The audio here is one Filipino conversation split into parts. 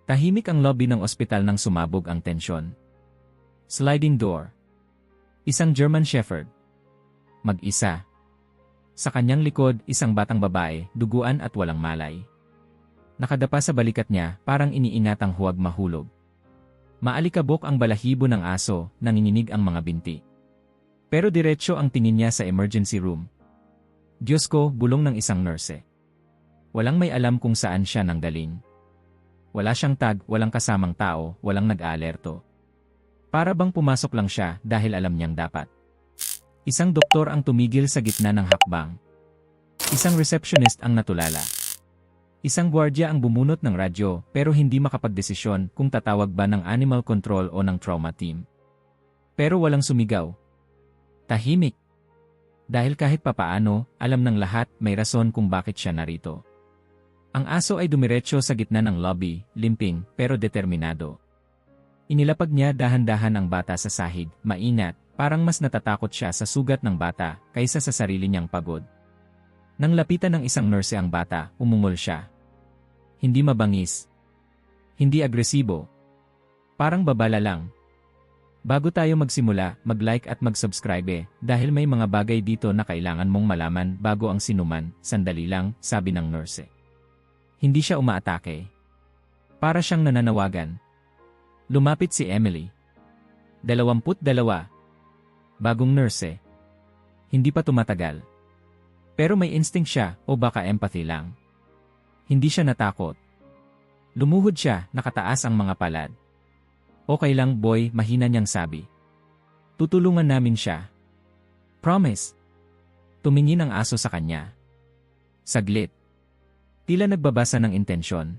Tahimik ang lobby ng ospital nang sumabog ang tensyon. Sliding door. Isang German Shepherd. Mag-isa. Sa kanyang likod, isang batang babae, duguan at walang malay. Nakadapa sa balikat niya, parang iniingatang huwag mahulog. Maalikabok ang balahibo ng aso, nanginginig ang mga binti. Pero diretsyo ang tingin niya sa emergency room. Diyos ko, bulong ng isang nurse. Walang may alam kung saan siya nanggaling. Wala siyang tag, walang kasamang tao, walang nag-aalerto. Para bang pumasok lang siya dahil alam niyang dapat. Isang doktor ang tumigil sa gitna ng hakbang. Isang receptionist ang natulala. Isang gwardiya ang bumunot ng radyo pero hindi makapagdesisyon kung tatawag ba ng animal control o ng trauma team. Pero walang sumigaw. Tahimik. Dahil kahit papaano, alam ng lahat may rason kung bakit siya narito. Ang aso ay dumiretso sa gitna ng lobby, limping pero determinado. Inilapag niya dahan-dahan ang bata sa sahig, maingat, parang mas natatakot siya sa sugat ng bata kaysa sa sarili niyang pagod. Nang lapitan ng isang nurse ang bata, umungol siya. Hindi mabangis. Hindi agresibo. Parang babala lang. Bago tayo magsimula, mag-like at mag-subscribe dahil may mga bagay dito na kailangan mong malaman bago ang sinuman, sandali lang, sabi ng nurse. Hindi siya umaatake. Para siyang nananawagan. Lumapit si Emily. 22. Bagong nurse. Hindi pa tumatagal. Pero may instinct siya o baka empathy lang. Hindi siya natakot. Lumuhod siya, nakataas ang mga palad. Okay lang boy, mahina niyang sabi. Tutulungan namin siya. Promise. Tumingin ang aso sa kanya. Saglit. Tila nagbabasa ng intensyon.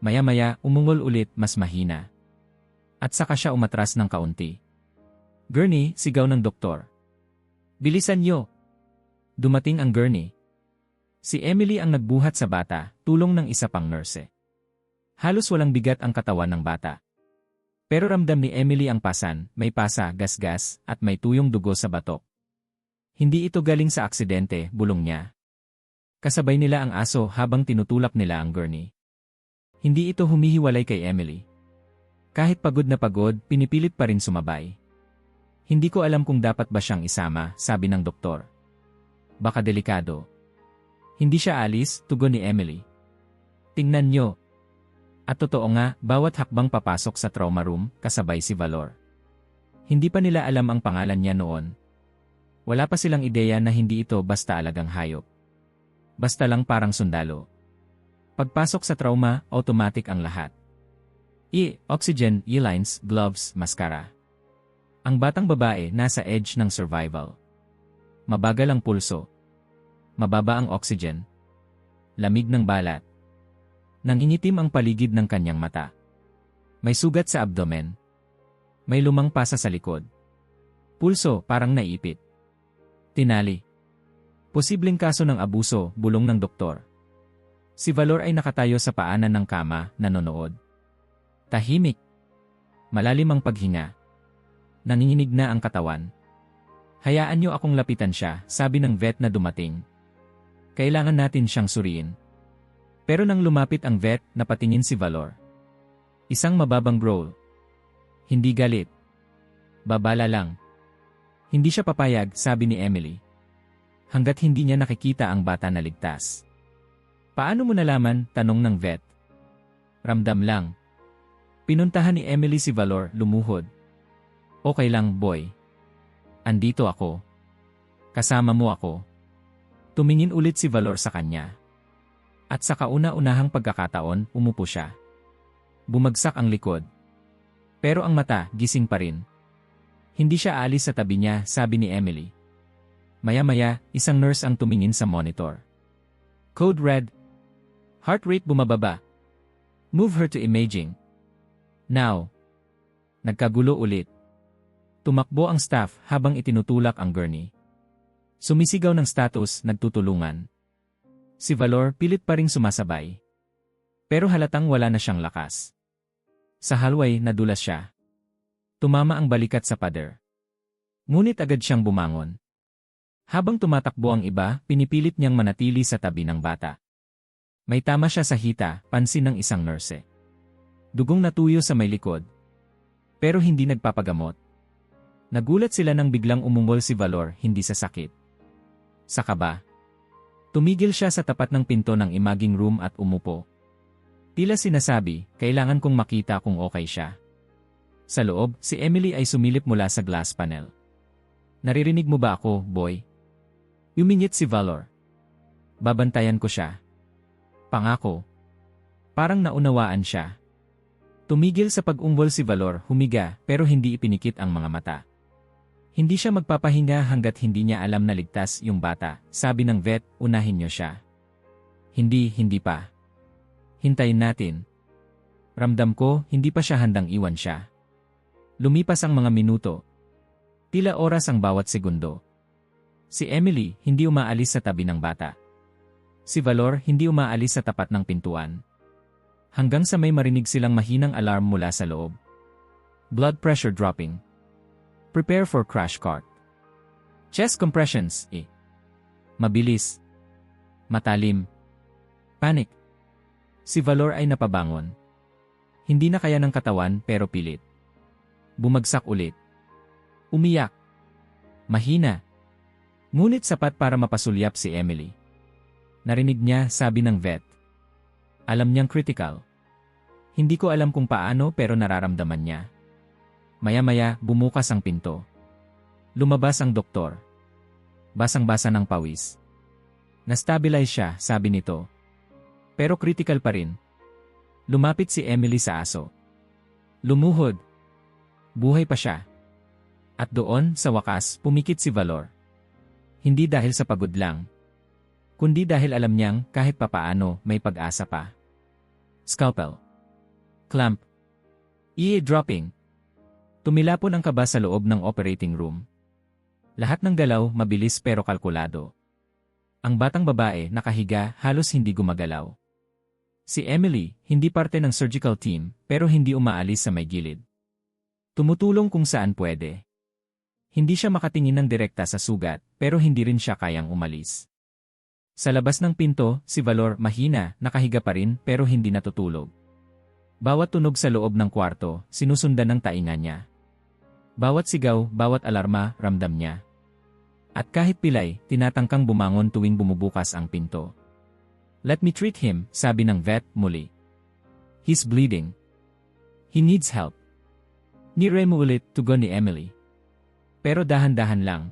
Maya-maya, umungol ulit mas mahina. At saka siya umatras ng kaunti. Gurney, sigaw ng doktor. Bilisan niyo. Dumating ang gurney. Si Emily ang nagbuhat sa bata, tulong ng isa pang nurse. Halos walang bigat ang katawan ng bata. Pero ramdam ni Emily ang pasan, may pasa, gasgas, at may tuyong dugo sa batok. Hindi ito galing sa aksidente, bulong niya. Kasabay nila ang aso habang tinutulak nila ang gurney. Hindi ito humihiwalay kay Emily. Kahit pagod na pagod, pinipilit pa rin sumabay. Hindi ko alam kung dapat ba siyang isama, sabi ng doktor. Baka delikado. Hindi siya alis, tugon ni Emily. Tingnan niyo. At totoo nga, bawat hakbang papasok sa trauma room, kasabay si Valor. Hindi pa nila alam ang pangalan niya noon. Wala pa silang ideya na hindi ito basta alagang hayop. Basta lang parang sundalo. Pagpasok sa trauma, automatic ang lahat. Oxygen, lines, gloves, maskara. Ang batang babae nasa edge ng survival. Mabagal ang pulso. Mababa ang oxygen. Lamig ng balat. Nangingitim ang paligid ng kanyang mata. May sugat sa abdomen. May lumang pasa sa likod. Pulso parang naipit. Tinali. Posibleng kaso ng abuso, bulong ng doktor. Si Valor ay nakatayo sa paanan ng kama, nanonood. Tahimik. Malalim ang paghinga. Nanginginig na ang katawan. Hayaan niyo akong lapitan siya, sabi ng vet na dumating. Kailangan natin siyang suriin. Pero nang lumapit ang vet, napatingin si Valor. Isang mababang growl. Hindi galit. Babala lang. Hindi siya papayag, sabi ni Emily. Hanggat hindi niya nakikita ang bata na ligtas. Paano mo nalaman? Tanong ng vet. Ramdam lang. Pinuntahan ni Emily si Valor, lumuhod. Okay lang, boy. Andito ako. Kasama mo ako. Tumingin ulit si Valor sa kanya. At sa kauna-unahang pagkakataon, umupo siya. Bumagsak ang likod. Pero ang mata, gising pa rin. Hindi siya aalis sa tabi niya, sabi ni Emily. Maya-maya, isang nurse ang tumingin sa monitor. Code red. Heart rate bumababa. Move her to imaging. Now. Nagkagulo ulit. Tumakbo ang staff habang itinutulak ang gurney. Sumisigaw ng status, nagtutulungan. Si Valor pilit pa ring sumasabay. Pero halatang wala na siyang lakas. Sa hallway, nadulas siya. Tumama ang balikat sa pader. Ngunit agad siyang bumangon. Habang tumatakbo ang iba, pinipilit niyang manatili sa tabi ng bata. May tama siya sa hita, pansin ng isang nurse. Dugong natuyo sa may likod. Pero hindi nagpapagamot. Nagulat sila nang biglang umungol si Valor hindi sa sakit. Sa kaba. Tumigil siya sa tapat ng pinto ng imaging room at umupo. Tila sinasabi, kailangan kong makita kung okay siya. Sa loob, si Emily ay sumilip mula sa glass panel. Naririnig mo ba ako, boy? Umingit si Valor. Babantayan ko siya. Pangako. Parang naunawaan siya. Tumigil sa pag-umbol si Valor, humiga, pero hindi ipinikit ang mga mata. Hindi siya magpapahinga hanggat hindi niya alam na ligtas yung bata, sabi ng vet, unahin niyo siya. Hindi pa. Hintayin natin. Ramdam ko, hindi pa siya handang iwan siya. Lumipas ang mga minuto. Tila oras ang bawat segundo. Si Emily, hindi umaalis sa tabi ng bata. Si Valor, hindi umaalis sa tapat ng pintuan. Hanggang sa may marinig silang mahinang alarm mula sa loob. Blood pressure dropping. Prepare for crash cart. Chest compressions, Mabilis. Matalim. Panic. Si Valor ay napabangon. Hindi na kaya ng katawan pero pilit. Bumagsak ulit. Umiyak. Mahina. Ngunit sapat para mapasulyap si Emily. Narinig niya, sabi ng vet. Alam niyang critical. Hindi ko alam kung paano pero nararamdaman niya. Maya-maya, bumukas ang pinto. Lumabas ang doktor. Basang-basa ng pawis. Na-stabilize siya, sabi nito. Pero critical pa rin. Lumapit si Emily sa aso. Lumuhod. Buhay pa siya. At doon, sa wakas, pumikit si Valor. Hindi dahil sa pagod lang. Kundi dahil alam niyang, kahit papaano, may pag-asa pa. Scalpel. Clamp. Dropping. Tumilapon ang kaba sa loob ng operating room. Lahat ng galaw, mabilis pero kalkulado. Ang batang babae, nakahiga, halos hindi gumagalaw. Si Emily, hindi parte ng surgical team, pero hindi umaalis sa may gilid. Tumutulong kung saan pwede. Hindi siya makatingin ng direkta sa sugat, pero hindi rin siya kayang umalis. Sa labas ng pinto, si Valor, mahina, nakahiga pa rin, pero hindi natutulog. Bawat tunog sa loob ng kwarto, sinusundan ng tainga niya. Bawat sigaw, bawat alarma, ramdam niya. At kahit pilay, tinatangkang bumangon tuwing bumubukas ang pinto. Let me treat him, sabi ng vet muli. He's bleeding. He needs help. Niremo ulit, tugon ni Emily. Pero dahan-dahan lang.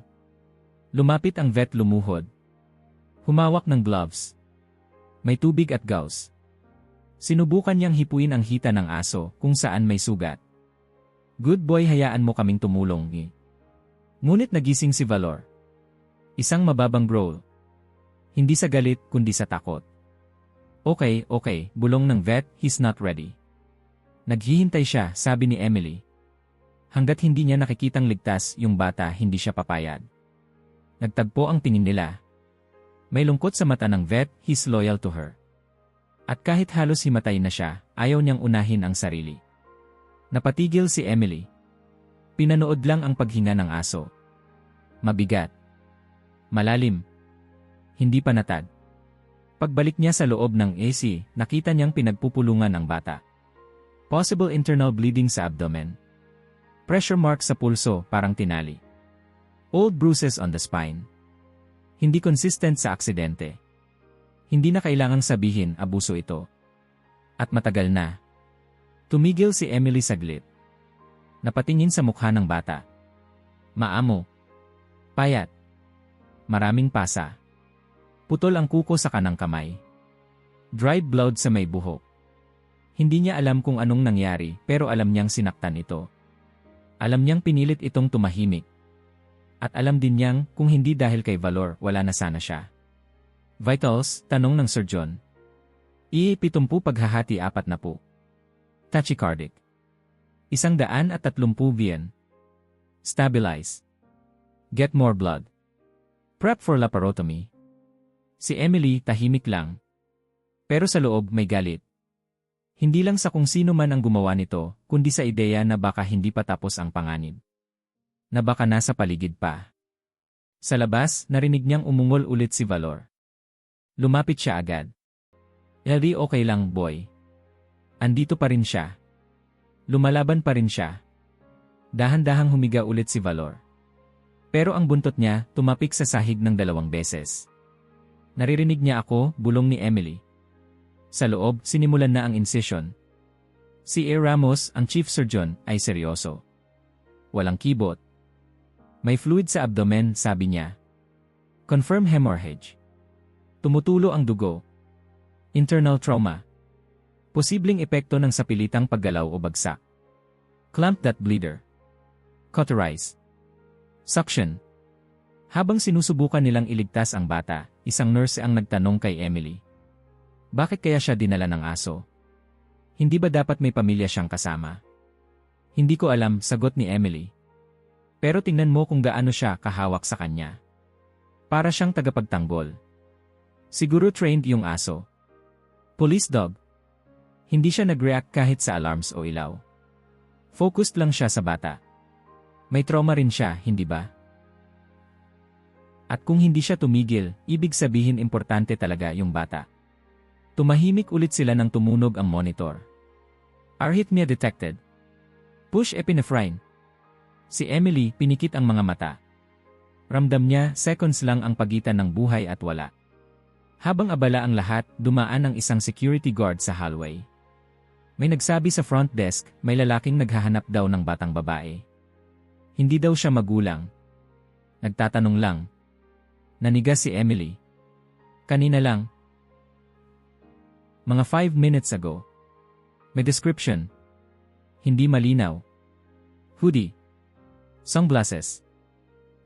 Lumapit ang vet, lumuhod. Humawak ng gloves. May tubig at gauze. Sinubukan niyang hipuin ang hita ng aso kung saan may sugat. Good boy, hayaan mo kaming tumulong. Ngunit nagising si Valor. Isang mababang growl. Hindi sa galit kundi sa takot. Okay, bulong ng vet, he's not ready. Naghihintay siya, sabi ni Emily. Hanggat hindi niya nakikitang ligtas yung bata, hindi siya papayag. Nagtagpo ang tingin nila. May lungkot sa mata ng vet, he's loyal to her. At kahit halos himatay na siya, ayaw niyang unahin ang sarili. Napatigil si Emily. Pinanood lang ang paghinga ng aso. Mabigat. Malalim. Hindi panatag. Pagbalik niya sa loob ng AC, nakita niyang pinagpupulungan ang bata. Possible internal bleeding sa abdomen. Pressure marks sa pulso, parang tinali. Old bruises on the spine. Hindi consistent sa aksidente. Hindi na kailangang sabihin, abuso ito. At matagal na. Tumigil si Emily saglit. Napatingin sa mukha ng bata. Maamo. Payat. Maraming pasa. Putol ang kuko sa kanang kamay. Dried blood sa may buhok. Hindi niya alam kung anong nangyari, pero alam niyang sinaktan ito. Alam niyang pinilit itong tumahimik. At alam din niyang kung hindi dahil kay Valor, wala na sana siya. Vitals, tanong ng surgeon. 70 paghahati 40. Tachycardic. 130 VN. Stabilize. Get more blood. Prep for laparotomy. Si Emily tahimik lang. Pero sa loob may galit. Hindi lang sa kung sino man ang gumawa nito, kundi sa ideya na baka hindi pa tapos ang panganib. Na baka nasa paligid pa. Sa labas, narinig niyang umungol ulit si Valor. Lumapit siya agad. Ellie, okay lang, boy. Andito pa rin siya. Lumalaban pa rin siya. Dahan-dahang humiga ulit si Valor. Pero ang buntot niya tumapik sa sahig ng 2 beses. Naririnig niya ako, bulong ni Emily. Sa loob, sinimulan na ang incision. Si A. Ramos, ang chief surgeon, ay seryoso. Walang kibot. May fluid sa abdomen, sabi niya. Confirm hemorrhage. Tumutulo ang dugo. Internal trauma. Posibleng epekto ng sapilitang paggalaw o bagsak. Clamp that bleeder. Cauterize. Suction. Habang sinusubukan nilang iligtas ang bata, isang nurse ang nagtanong kay Emily. Bakit kaya siya dinala ng aso? Hindi ba dapat may pamilya siyang kasama? Hindi ko alam, sagot ni Emily. Pero tingnan mo kung gaano siya kahawak sa kanya. Para siyang tagapagtanggol. Siguro trained yung aso. Police dog. Hindi siya nag-react kahit sa alarms o ilaw. Focused lang siya sa bata. May trauma rin siya, hindi ba? At kung hindi siya tumigil, ibig sabihin importante talaga yung bata. Tumahimik ulit sila nang tumunog ang monitor. Arrhythmia detected. Push epinephrine. Si Emily pinikit ang mga mata. Ramdam niya seconds lang ang pagitan ng buhay at wala. Habang abala ang lahat, dumaan ang isang security guard sa hallway. May nagsabi sa front desk, may lalaking naghahanap daw ng batang babae. Hindi daw siya magulang. Nagtatanong lang. Nanigas si Emily. Kanina lang. Mga 5 minutes ago. May description. Hindi malinaw. Hoodie. Sunglasses.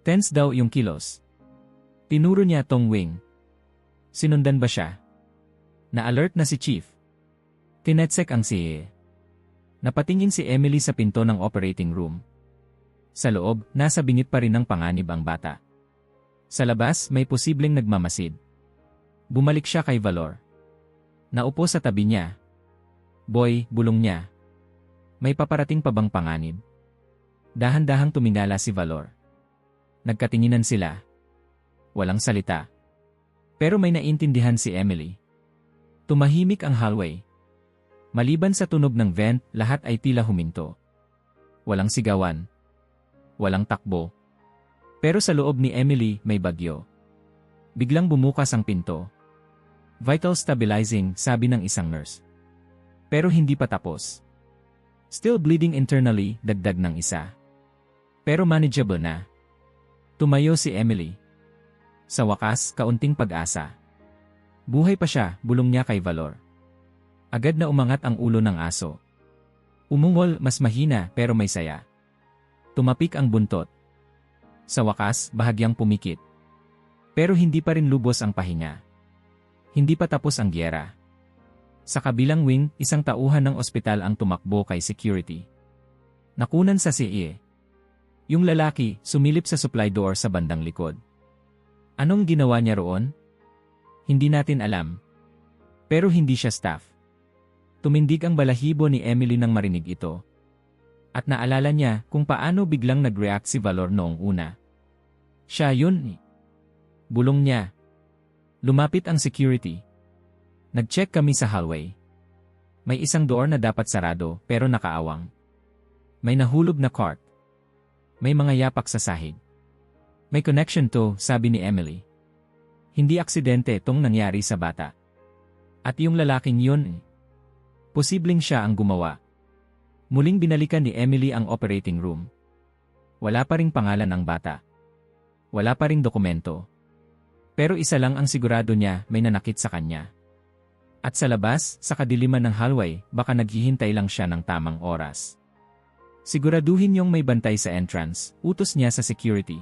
Tense daw yung kilos. Tinuro niya tong wing. Sinundan ba siya? Na-alert na si Chief. Tinetsek ang CA. Napatingin si Emily sa pinto ng operating room. Sa loob, nasa bingit pa rin ng panganib ang bata. Sa labas, may posibleng nagmamasid. Bumalik siya kay Valor. Naupo sa tabi niya. Boy, bulong niya. May paparating pa bang panganib? Dahan-dahang tumingala si Valor. Nagkatinginan sila. Walang salita. Pero may naintindihan si Emily. Tumahimik ang hallway. Maliban sa tunog ng vent, lahat ay tila huminto. Walang sigawan. Walang takbo. Pero sa loob ni Emily may bagyo. Biglang bumukas ang pinto. Vital stabilizing, sabi ng isang nurse. Pero hindi pa tapos. Still bleeding internally, dagdag ng isa. Pero manageable na. Tumayo si Emily. Sa wakas, kaunting pag-asa. Buhay pa siya, bulong niya kay Valor. Agad na umangat ang ulo ng aso. Umungol, mas mahina pero may saya. Tumapik ang buntot. Sa wakas, bahagyang pumikit. Pero hindi pa rin lubos ang pahinga. Hindi pa tapos ang gyera. Sa kabilang wing, isang tauhan ng ospital ang tumakbo kay security. Nakunan sa CE. Yung lalaki, sumilip sa supply door sa bandang likod. Anong ginawa niya roon? Hindi natin alam. Pero hindi siya staff. Tumindig ang balahibo ni Emily nang marinig ito. At naalala niya kung paano biglang nag-react si Valor noong una. Siya yun. Bulong niya. Lumapit ang security. Nag-check kami sa hallway. May isang door na dapat sarado pero nakaawang. May nahulog na cart. May mga yapak sa sahig. May connection to, sabi ni Emily. Hindi aksidente tong nangyari sa bata. At yung lalaking yun, posibleng siya ang gumawa. Muling binalikan ni Emily ang operating room. Wala pa ring pangalan ng bata. Wala pa ring dokumento. Pero isa lang ang sigurado niya, may nanakit sa kanya. At sa labas, sa kadiliman ng hallway, baka naghihintay lang siya ng tamang oras. Siguraduhin yung may bantay sa entrance, utos niya sa security.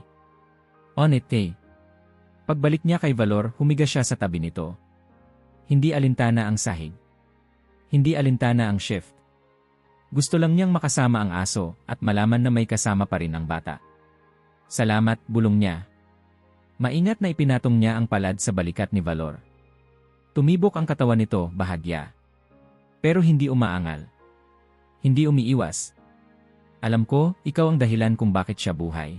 On it, eh. Pagbalik niya kay Valor, humiga siya sa tabi nito. Hindi alintana ang sahig. Hindi alintana ang shift. Gusto lang niyang makasama ang aso at malaman na may kasama pa rin ang bata. Salamat, bulong niya. Maingat na ipinatong niya ang palad sa balikat ni Valor. Tumibok ang katawan nito, bahagya. Pero hindi umaangal. Hindi umiiwas. Alam ko, ikaw ang dahilan kung bakit siya buhay.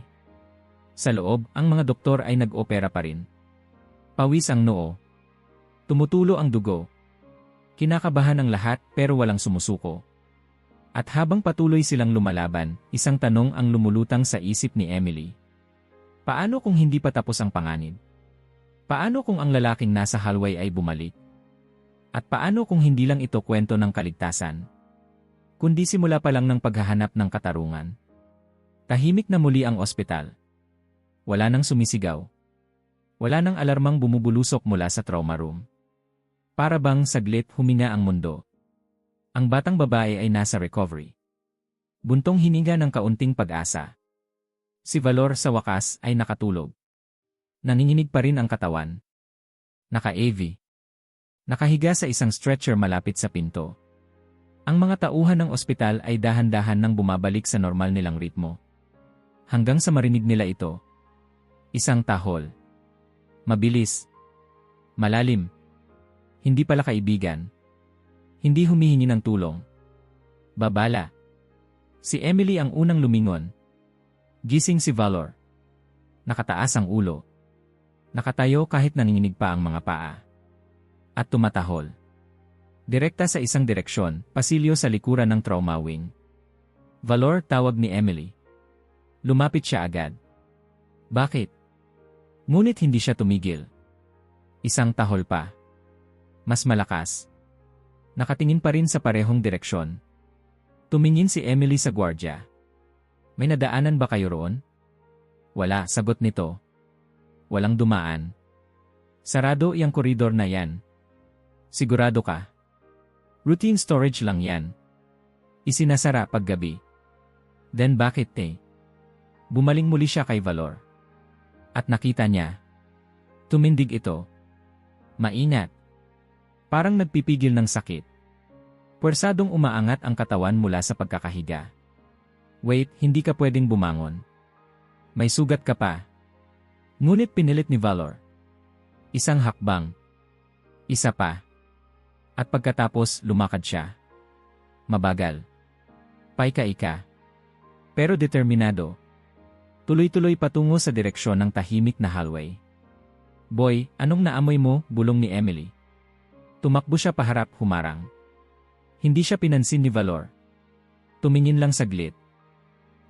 Sa loob, ang mga doktor ay nag-opera pa rin. Pawis ang noo. Tumutulo ang dugo. Kinakabahan ang lahat pero walang sumusuko. At habang patuloy silang lumalaban, isang tanong ang lumulutang sa isip ni Emily. Paano kung hindi pa tapos ang panganib? Paano kung ang lalaking nasa hallway ay bumalik? At paano kung hindi lang ito kwento ng kaligtasan? Kundi simula pa lang ng paghahanap ng katarungan. Tahimik na muli ang ospital. Wala nang sumisigaw. Wala nang alarmang bumubulusok mula sa trauma room. Para bang saglit huminga ang mundo. Ang batang babae ay nasa recovery. Buntong hininga ng kaunting pag-asa. Si Valor sa wakas ay nakatulog. Nanginginig pa rin ang katawan. Naka-AV. Nakahiga sa isang stretcher malapit sa pinto. Ang mga tauhan ng ospital ay dahan-dahan nang bumabalik sa normal nilang ritmo. Hanggang sa marinig nila ito. Isang tahol. Mabilis. Malalim. Hindi pala kaibigan. Hindi humihingi ng tulong. Babala. Si Emily ang unang lumingon. Gising si Valor. Nakataas ang ulo. Nakatayo kahit nanginginig pa ang mga paa. At tumatahol. Direkta sa isang direksyon, pasilyo sa likuran ng trauma wing. Valor, tawag ni Emily. Lumapit siya agad. Bakit? Ngunit hindi siya tumigil. Isang tahol pa. Mas malakas. Nakatingin pa rin sa parehong direksyon. Tumingin si Emily sa gwardya. May nadaanan ba kayo roon? Wala, sagot nito. Walang dumaan. Sarado iyang koridor na yan. Sigurado ka? Routine storage lang yan. Isinasara paggabi. Then bakit Bumaling muli siya kay Valor. At nakita niya. Tumindig ito. Mainat. Parang nagpipigil ng sakit. Puwersadong umaangat ang katawan mula sa pagkakahiga. Wait, hindi ka pwedeng bumangon. May sugat ka pa. Ngunit pinilit ni Valor. Isang hakbang. Isa pa. At pagkatapos lumakad siya. Mabagal. Paika-ika. Pero determinado. Tuloy-tuloy patungo sa direksyon ng tahimik na hallway. Boy, anong naamoy mo? Bulong ni Emily. Tumakbo siya paharap humarang. Hindi siya pinansin ni Valor. Tumingin lang saglit.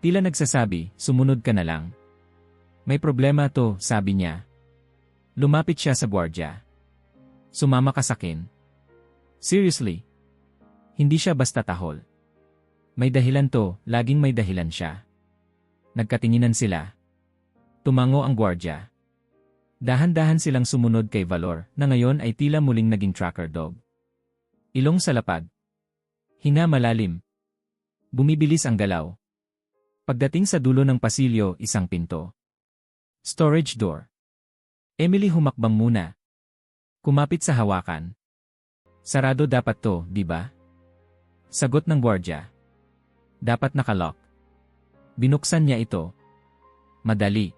Tila nagsasabi, sumunod ka na lang. May problema to, sabi niya. Lumapit siya sa gwardya. Sumama ka sakin. Seriously? Hindi siya basta tahol. May dahilan to, laging may dahilan siya. Nagkatinginan sila. Tumango ang gwardya. Dahan-dahan silang sumunod kay Valor na ngayon ay tila muling naging tracker dog. Ilong sa lapad. Hinga malalim. Bumibilis ang galaw. Pagdating sa dulo ng pasilyo, isang pinto. Storage door. Emily humakbang muna. Kumapit sa hawakan. Sarado dapat to, di ba? Sagot ng gwardya. Dapat nakalock. Binuksan niya ito. Madali.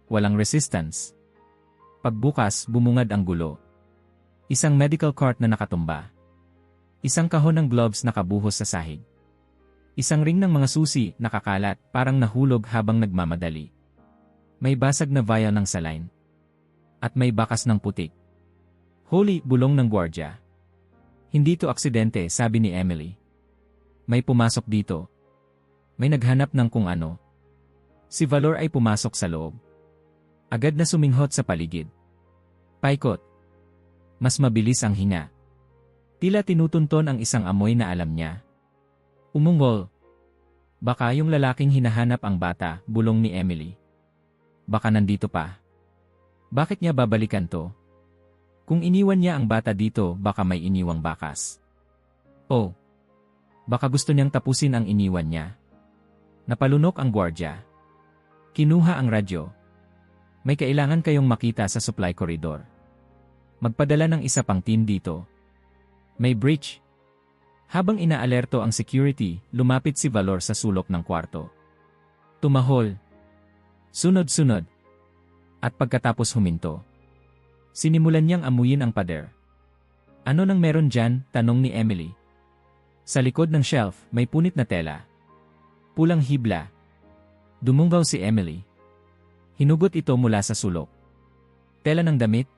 Walang resistance. Pagbukas, bumungad ang gulo. Isang medical cart na nakatumba. Isang kahon ng gloves nakabuhos sa sahig. Isang ring ng mga susi nakakalat parang nahulog habang nagmamadali. May basag na vial ng saline. At may bakas ng putik. Holy, bulong ng gwardya. Hindi to aksidente, sabi ni Emily. May pumasok dito. May naghanap ng kung ano. Si Valor ay pumasok sa loob. Agad na suminghot sa paligid. Paikot. Mas mabilis ang hinga. Tila tinutunton ang isang amoy na alam niya. Umungol. Baka yung lalaking hinahanap ang bata, bulong ni Emily. Baka nandito pa. Bakit niya babalikan to? Kung iniwan niya ang bata dito, baka may iniwang bakas. Oh. Baka gusto niyang tapusin ang iniwan niya. Napalunok ang gwardya. Kinuha ang radyo. May kailangan kayong makita sa supply corridor. Magpadala ng isa pang team dito. May breach. Habang inaalerto ang security, lumapit si Valor sa sulok ng kwarto. Tumahol. Sunod-sunod. At pagkatapos huminto. Sinimulan niyang amuyin ang pader. Ano nang meron dyan? Tanong ni Emily. Sa likod ng shelf, may punit na tela. Pulang hibla. Dumunggaw si Emily. Hinugot ito mula sa sulok. Tela ng damit?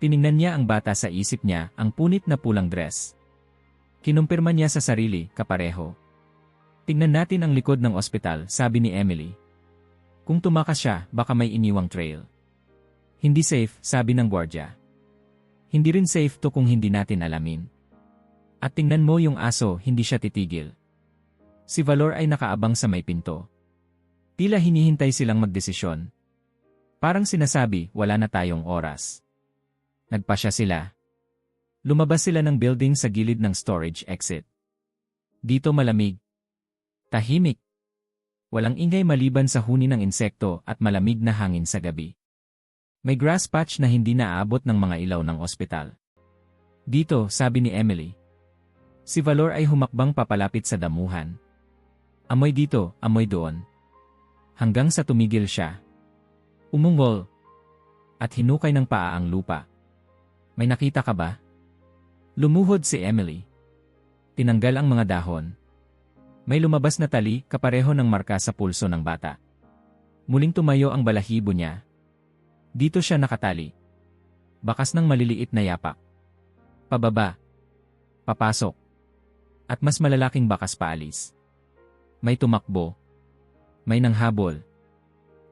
Tiningnan niya ang bata sa isip niya, ang punit na pulang dress. Kinumpirma niya sa sarili, kapareho. Tingnan natin ang likod ng ospital, sabi ni Emily. Kung tumakas siya, baka may iniwang trail. Hindi safe, sabi ng gwardya. Hindi rin safe to kung hindi natin alamin. At tingnan mo yung aso, hindi siya titigil. Si Valor ay nakaabang sa may pinto. Tila hinihintay silang magdesisyon. Parang sinasabi, wala na tayong oras. Nagpasya sila. Lumabas sila ng building sa gilid ng storage exit. Dito malamig. Tahimik. Walang ingay maliban sa huni ng insekto at malamig na hangin sa gabi. May grass patch na hindi naaabot ng mga ilaw ng ospital. Dito, sabi ni Emily. Si Valor ay humakbang papalapit sa damuhan. Amoy dito, amoy doon. Hanggang sa tumigil siya. Umungol. At hinukay ng paa ang lupa. May nakita ka ba? Lumuhod si Emily. Tinanggal ang mga dahon. May lumabas na tali, kapareho ng marka sa pulso ng bata. Muling tumayo ang balahibo niya. Dito siya nakatali. Bakas ng maliliit na yapak. Pababa. Papasok. At mas malalaking bakas paalis. May tumakbo. May nanghabol.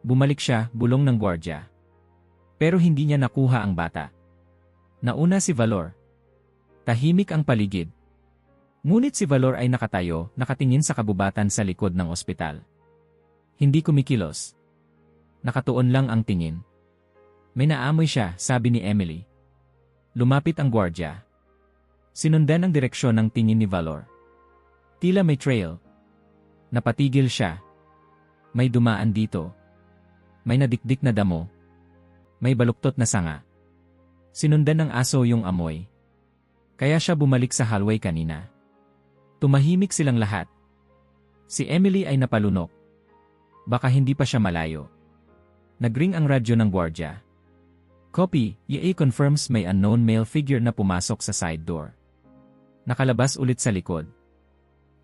Bumalik siya, bulong ng gwardya. Pero hindi niya nakuha ang bata. Nauna si Valor. Tahimik ang paligid. Ngunit si Valor ay nakatayo, nakatingin sa kabubatan sa likod ng ospital. Hindi kumikilos. Nakatuon lang ang tingin. May naamoy siya, sabi ni Emily. Lumapit ang gwardya. Sinundan ang direksyon ng tingin ni Valor. Tila may trail. Napatigil siya. May dumaan dito. May nadikdik na damo. May baluktot na sanga. Sinundan ng aso yung amoy. Kaya siya bumalik sa hallway kanina. Tumahimik silang lahat. Si Emily ay napalunok. Baka hindi pa siya malayo. Nagring ang radyo ng gwardya. Copy, EA confirms may unknown male figure na pumasok sa side door. Nakalabas ulit sa likod.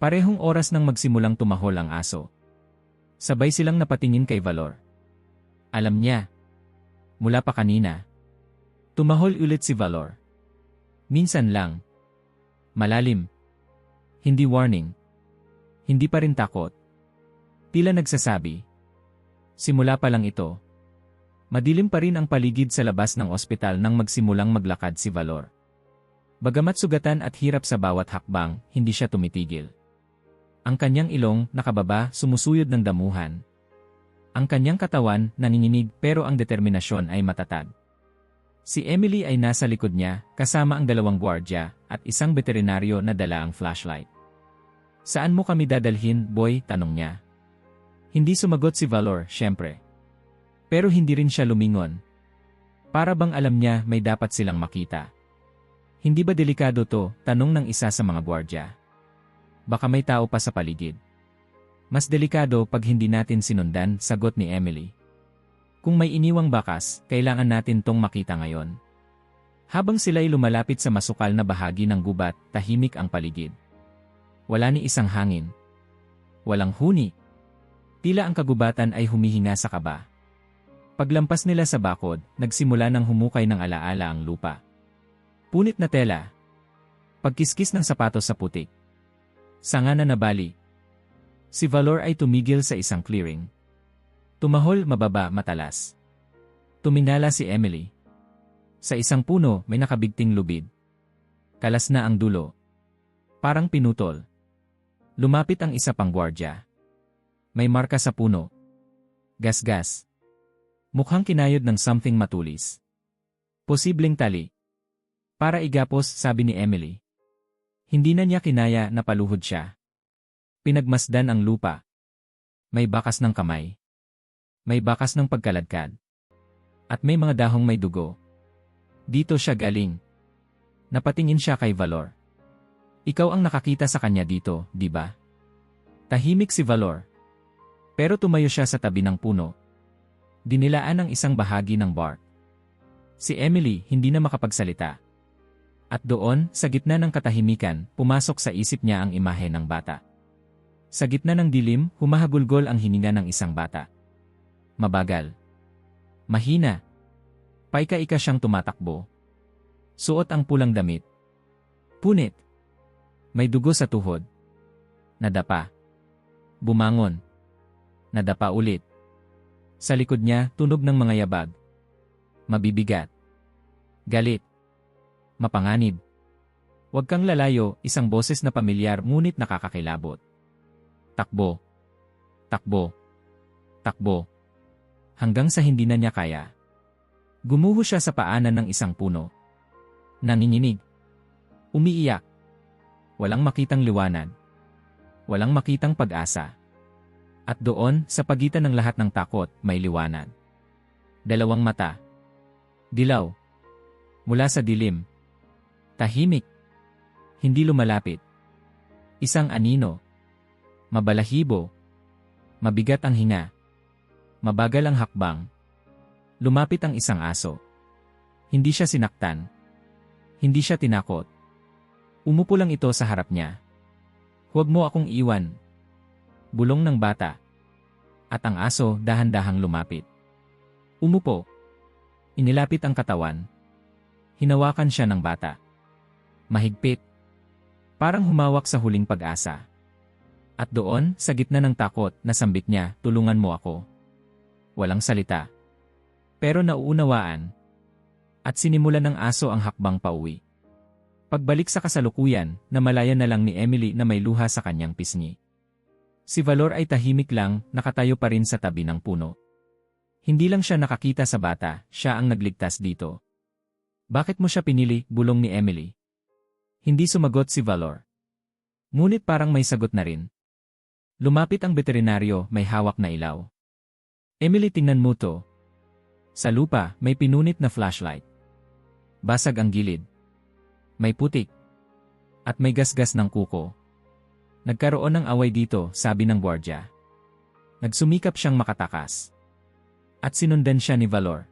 Parehong oras nang magsimulang tumahol ang aso. Sabay silang napatingin kay Valor. Alam niya. Mula pa kanina. Tumahol ulit si Valor. Minsan lang. Malalim. Hindi warning. Hindi pa rin takot. Tila nagsasabi. Simula pa lang ito. Madilim pa rin ang paligid sa labas ng ospital nang magsimulang maglakad si Valor. Bagamat sugatan at hirap sa bawat hakbang, hindi siya tumitigil. Ang kanyang ilong, nakababa, sumusuyod ng damuhan. Ang kanyang katawan, nanginginig pero ang determinasyon ay matatag. Si Emily ay nasa likod niya, kasama ang dalawang gwardya at isang veterinaryo na dala ang flashlight. Saan mo kami dadalhin, boy? Tanong niya. Hindi sumagot si Valor, syempre. Pero hindi rin siya lumingon. Para bang alam niya may dapat silang makita. Hindi ba delikado to? Tanong ng isa sa mga gwardya. Baka may tao pa sa paligid. Mas delikado pag hindi natin sinundan, sagot ni Emily. Kung may iniwang bakas, kailangan natin tong makita ngayon. Habang sila'y lumalapit sa masukal na bahagi ng gubat, tahimik ang paligid. Wala ni isang hangin. Walang huni. Tila ang kagubatan ay humihinga sa kaba. Paglampas nila sa bakod, nagsimula ng humukay ng alaala ang lupa. Punit na tela. Pagkiskis ng sapatos sa putik. Sanga na nabali. Si Valor ay tumigil sa isang clearing. Tumahol mababa matalas. Tuminala si Emily. Sa isang puno may nakabigting lubid. Kalas na ang dulo. Parang pinutol. Lumapit ang isa pang gwardya. May marka sa puno. Gasgas. Mukhang kinayod ng something matulis. Posibleng tali. Para igapos, sabi ni Emily. Hindi na niya kinaya na paluhod siya. Pinagmasdan ang lupa. May bakas ng kamay. May bakas ng pagkaladkad. At may mga dahong may dugo. Dito siya galing. Napatingin siya kay Valor. Ikaw ang nakakita sa kanya dito, di ba? Tahimik si Valor. Pero tumayo siya sa tabi ng puno. Dinilaan ang isang bahagi ng bark. Si Emily hindi na makapagsalita. At doon, sa gitna ng katahimikan, pumasok sa isip niya ang imahe ng bata. Sa gitna ng dilim, humahagulgol ang hininga ng isang bata. Mabagal. Mahina. Paika-ika siyang tumatakbo. Suot ang pulang damit. Punit. May dugo sa tuhod. Nadapa. Bumangon. Nadapa ulit. Sa likod niya, tunog ng mga yabag. Mabibigat. Galit. Mapanganib. Huwag kang lalayo, isang boses na pamilyar ngunit nakakakilabot. Takbo. Takbo. Takbo. Hanggang sa hindi na niya kaya. Gumuho siya sa paanan ng isang puno. Nanginginig. Umiiyak. Walang makitang liwanag. Walang makitang pag-asa. At doon, sa pagitan ng lahat ng takot, may liwanag. Dalawang mata. Dilaw. Mula sa dilim. Tahimik. Hindi lumalapit. Isang anino. Mabalahibo. Mabigat ang hinga. Mabagal ang hakbang. Lumapit ang isang aso. Hindi siya sinaktan. Hindi siya tinakot. Umupo lang ito sa harap niya. Huwag mo akong iwan. Bulong ng bata. At ang aso dahan-dahang lumapit. Umupo. Inilapit ang katawan. Hinawakan siya ng bata. Mahigpit. Parang humawak sa huling pag-asa. At doon, sa gitna ng takot, nasambit niya, tulungan mo ako. Walang salita. Pero nauunawaan. At sinimulan ng aso ang hakbang pauwi. Pagbalik sa kasalukuyan, namalayan na lang ni Emily na may luha sa kanyang pisngi. Si Valor ay tahimik lang, nakatayo pa rin sa tabi ng puno. Hindi lang siya nakakita sa bata, siya ang nagligtas dito. Bakit mo siya pinili, bulong ni Emily. Hindi sumagot si Valor. Ngunit parang may sagot na rin. Lumapit ang veterinaryo, may hawak na ilaw. Emily, tingnan mo to. Sa lupa, may pinunit na flashlight. Basag ang gilid. May putik. At may gasgas ng kuko. Nagkaroon ng away dito, sabi ng gwardya. Nagsumikap siyang makatakas. At sinundan siya ni Valor.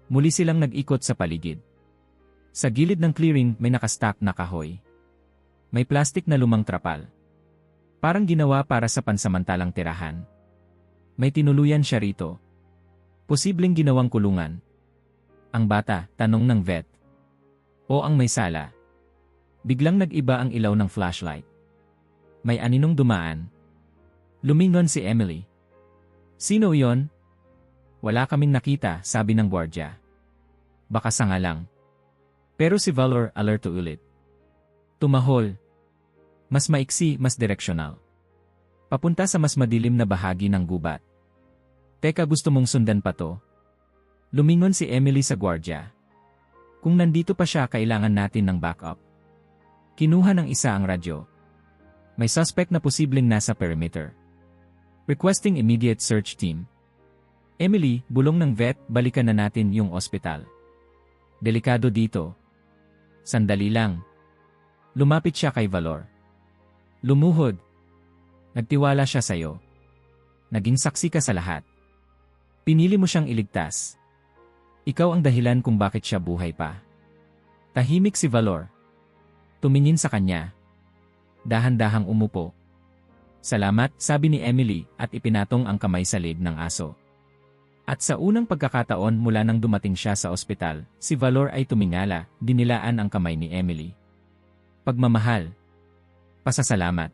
Muli silang nag-ikot sa paligid. Sa gilid ng clearing may nakastack na kahoy. May plastik na lumang trapal. Parang ginawa para sa pansamantalang tirahan. May tinuluyan siya rito. Posibleng ginawang kulungan. Ang bata, tanong ng vet. O ang may sala. Biglang nag-iba ang ilaw ng flashlight. May aninong dumaan. Lumingon si Emily. Sino yon? Wala kaming nakita, sabi ng gwardya. Baka sanga lang. Pero si Valor alerto ulit. Tumahol. Mas maiksi, mas direksyonal. Papunta sa mas madilim na bahagi ng gubat. Teka, gusto mong sundan pa to? Lumingon si Emily sa gwardya. Kung nandito pa siya, kailangan natin ng backup. Kinuha ng isa ang radyo. May suspect na posibleng nasa perimeter. Requesting immediate search team. Emily, bulong ng vet, balikan na natin yung ospital. Delikado dito. Sandali lang. Lumapit siya kay Valor. Lumuhod. Nagtiwala siya sa'yo. Naging saksi ka sa lahat. Pinili mo siyang iligtas. Ikaw ang dahilan kung bakit siya buhay pa. Tahimik si Valor. Tumingin sa kanya. Dahan-dahang umupo. Salamat, sabi ni Emily at ipinatong ang kamay sa leeg ng aso. At sa unang pagkakataon mula nang dumating siya sa ospital, si Valor ay tumingala, dinilaan ang kamay ni Emily. Pagmamahal. Pasasalamat.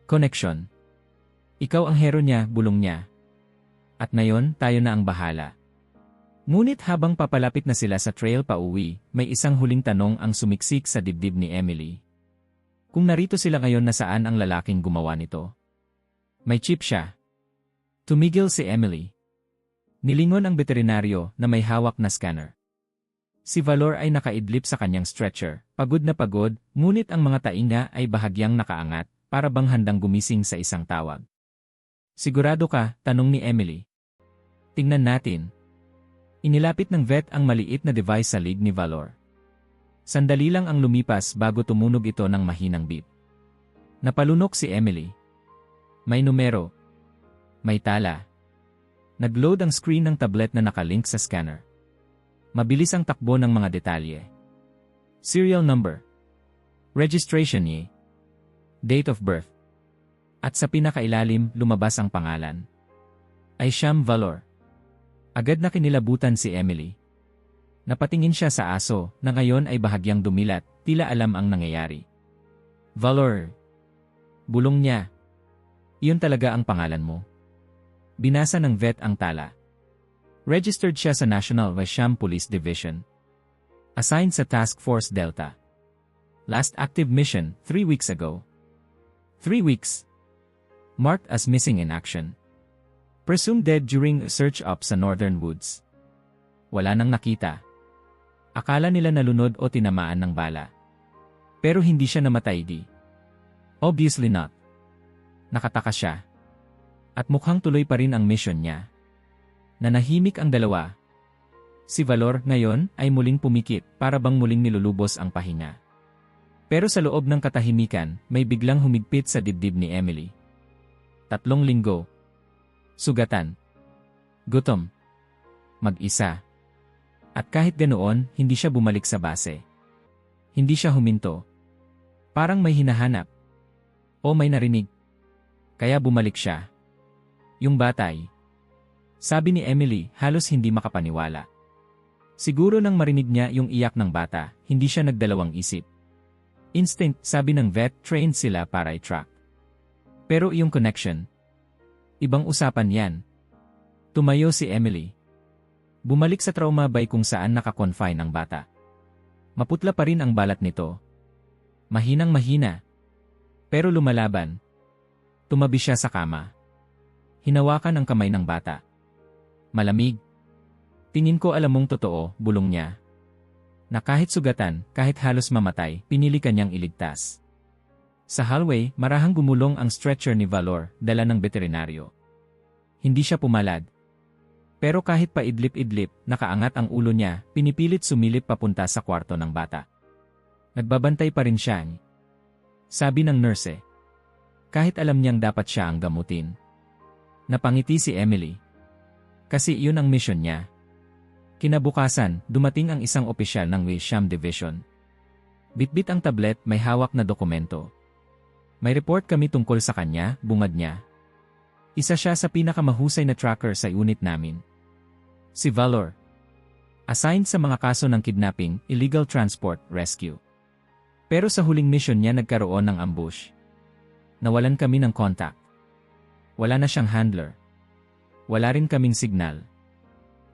Connection. Ikaw ang hero niya, bulong niya. At ngayon, tayo na ang bahala. Ngunit habang papalapit na sila sa trail pauwi, may isang huling tanong ang sumiksik sa dibdib ni Emily. Kung narito sila ngayon, nasaan ang lalaking gumawa nito? May chip siya. Tumigil si Emily. Nilingon ang veterinaryo na may hawak na scanner. Si Valor ay nakaidlip sa kanyang stretcher, pagod na pagod, ngunit ang mga tainga ay bahagyang nakaangat, para bang handang gumising sa isang tawag. Sigurado ka? Tanong ni Emily. Tingnan natin. Inilapit ng vet ang maliit na device sa leeg ni Valor. Sandali lang ang lumipas bago tumunog ito ng mahinang beep. Napalunok si Emily. May numero. May tala. Nag-load ang screen ng tablet na nakalink sa scanner. Mabilis ang takbo ng mga detalye. Serial number. Registration year. Date of birth. At sa pinakailalim, lumabas ang pangalan. Aisham Valor. Agad na kinilabutan si Emily. Napatingin siya sa aso na ngayon ay bahagyang dumilat, tila alam ang nangyayari. Valor. Bulong niya. Iyon talaga ang pangalan mo. Binasa ng vet ang tala. Registered siya sa National Washam Police Division. Assigned sa Task Force Delta. Last active mission, 3 weeks ago. 3 weeks. Marked as missing in action. Presumed dead during a search op sa Northern Woods. Wala nang nakita. Akala nila nalunod o tinamaan ng bala. Pero hindi siya namatay di. Obviously not. Nakataka siya. At mukhang tuloy pa rin ang mission niya. Nanahimik ang dalawa. Si Valor ngayon ay muling pumikit para bang muling nilulubos ang pahinga. Pero sa loob ng katahimikan, may biglang humigpit sa dibdib ni Emily. 3 linggo. Sugatan. Gutom. Mag-isa. At kahit ganoon, hindi siya bumalik sa base. Hindi siya huminto. Parang may hinahanap. O may narinig. Kaya bumalik siya. Yung batay. Sabi ni Emily, halos hindi makapaniwala. Siguro nang marinig niya yung iyak ng bata, hindi siya nagdalawang isip. Instinct, sabi ng vet, trained sila para i-track. Pero yung connection. Ibang usapan yan. Tumayo si Emily. Bumalik sa trauma bay kung saan nakakonfine ang bata. Maputla pa rin ang balat nito. Mahinang mahina. Pero lumalaban. Tumabi siya sa kama. Hinawakan ang kamay ng bata. Malamig. Tingin ko alam mong totoo, bulong niya. Na kahit sugatan, kahit halos mamatay, pinili kanyang iligtas. Sa hallway, marahang gumulong ang stretcher ni Valor, dala ng veterinaryo. Hindi siya pumalad. Pero kahit pa idlip-idlip, nakaangat ang ulo niya, pinipilit sumilip papunta sa kwarto ng bata. Nagbabantay pa rin siya. Sabi ng nurse. Kahit alam niyang dapat siya ang gamutin. Napangiti si Emily. Kasi iyon ang mission niya. Kinabukasan, dumating ang isang opisyal ng Washam Division. Bitbit ang tablet, may hawak na dokumento. May report kami tungkol sa kanya, bungad niya. Isa siya sa pinakamahusay na tracker sa unit namin. Si Valor. Assigned sa mga kaso ng kidnapping, illegal transport, rescue. Pero sa huling mission niya nagkaroon ng ambush. Nawalan kami ng contact. Wala na siyang handler. Wala rin kaming signal.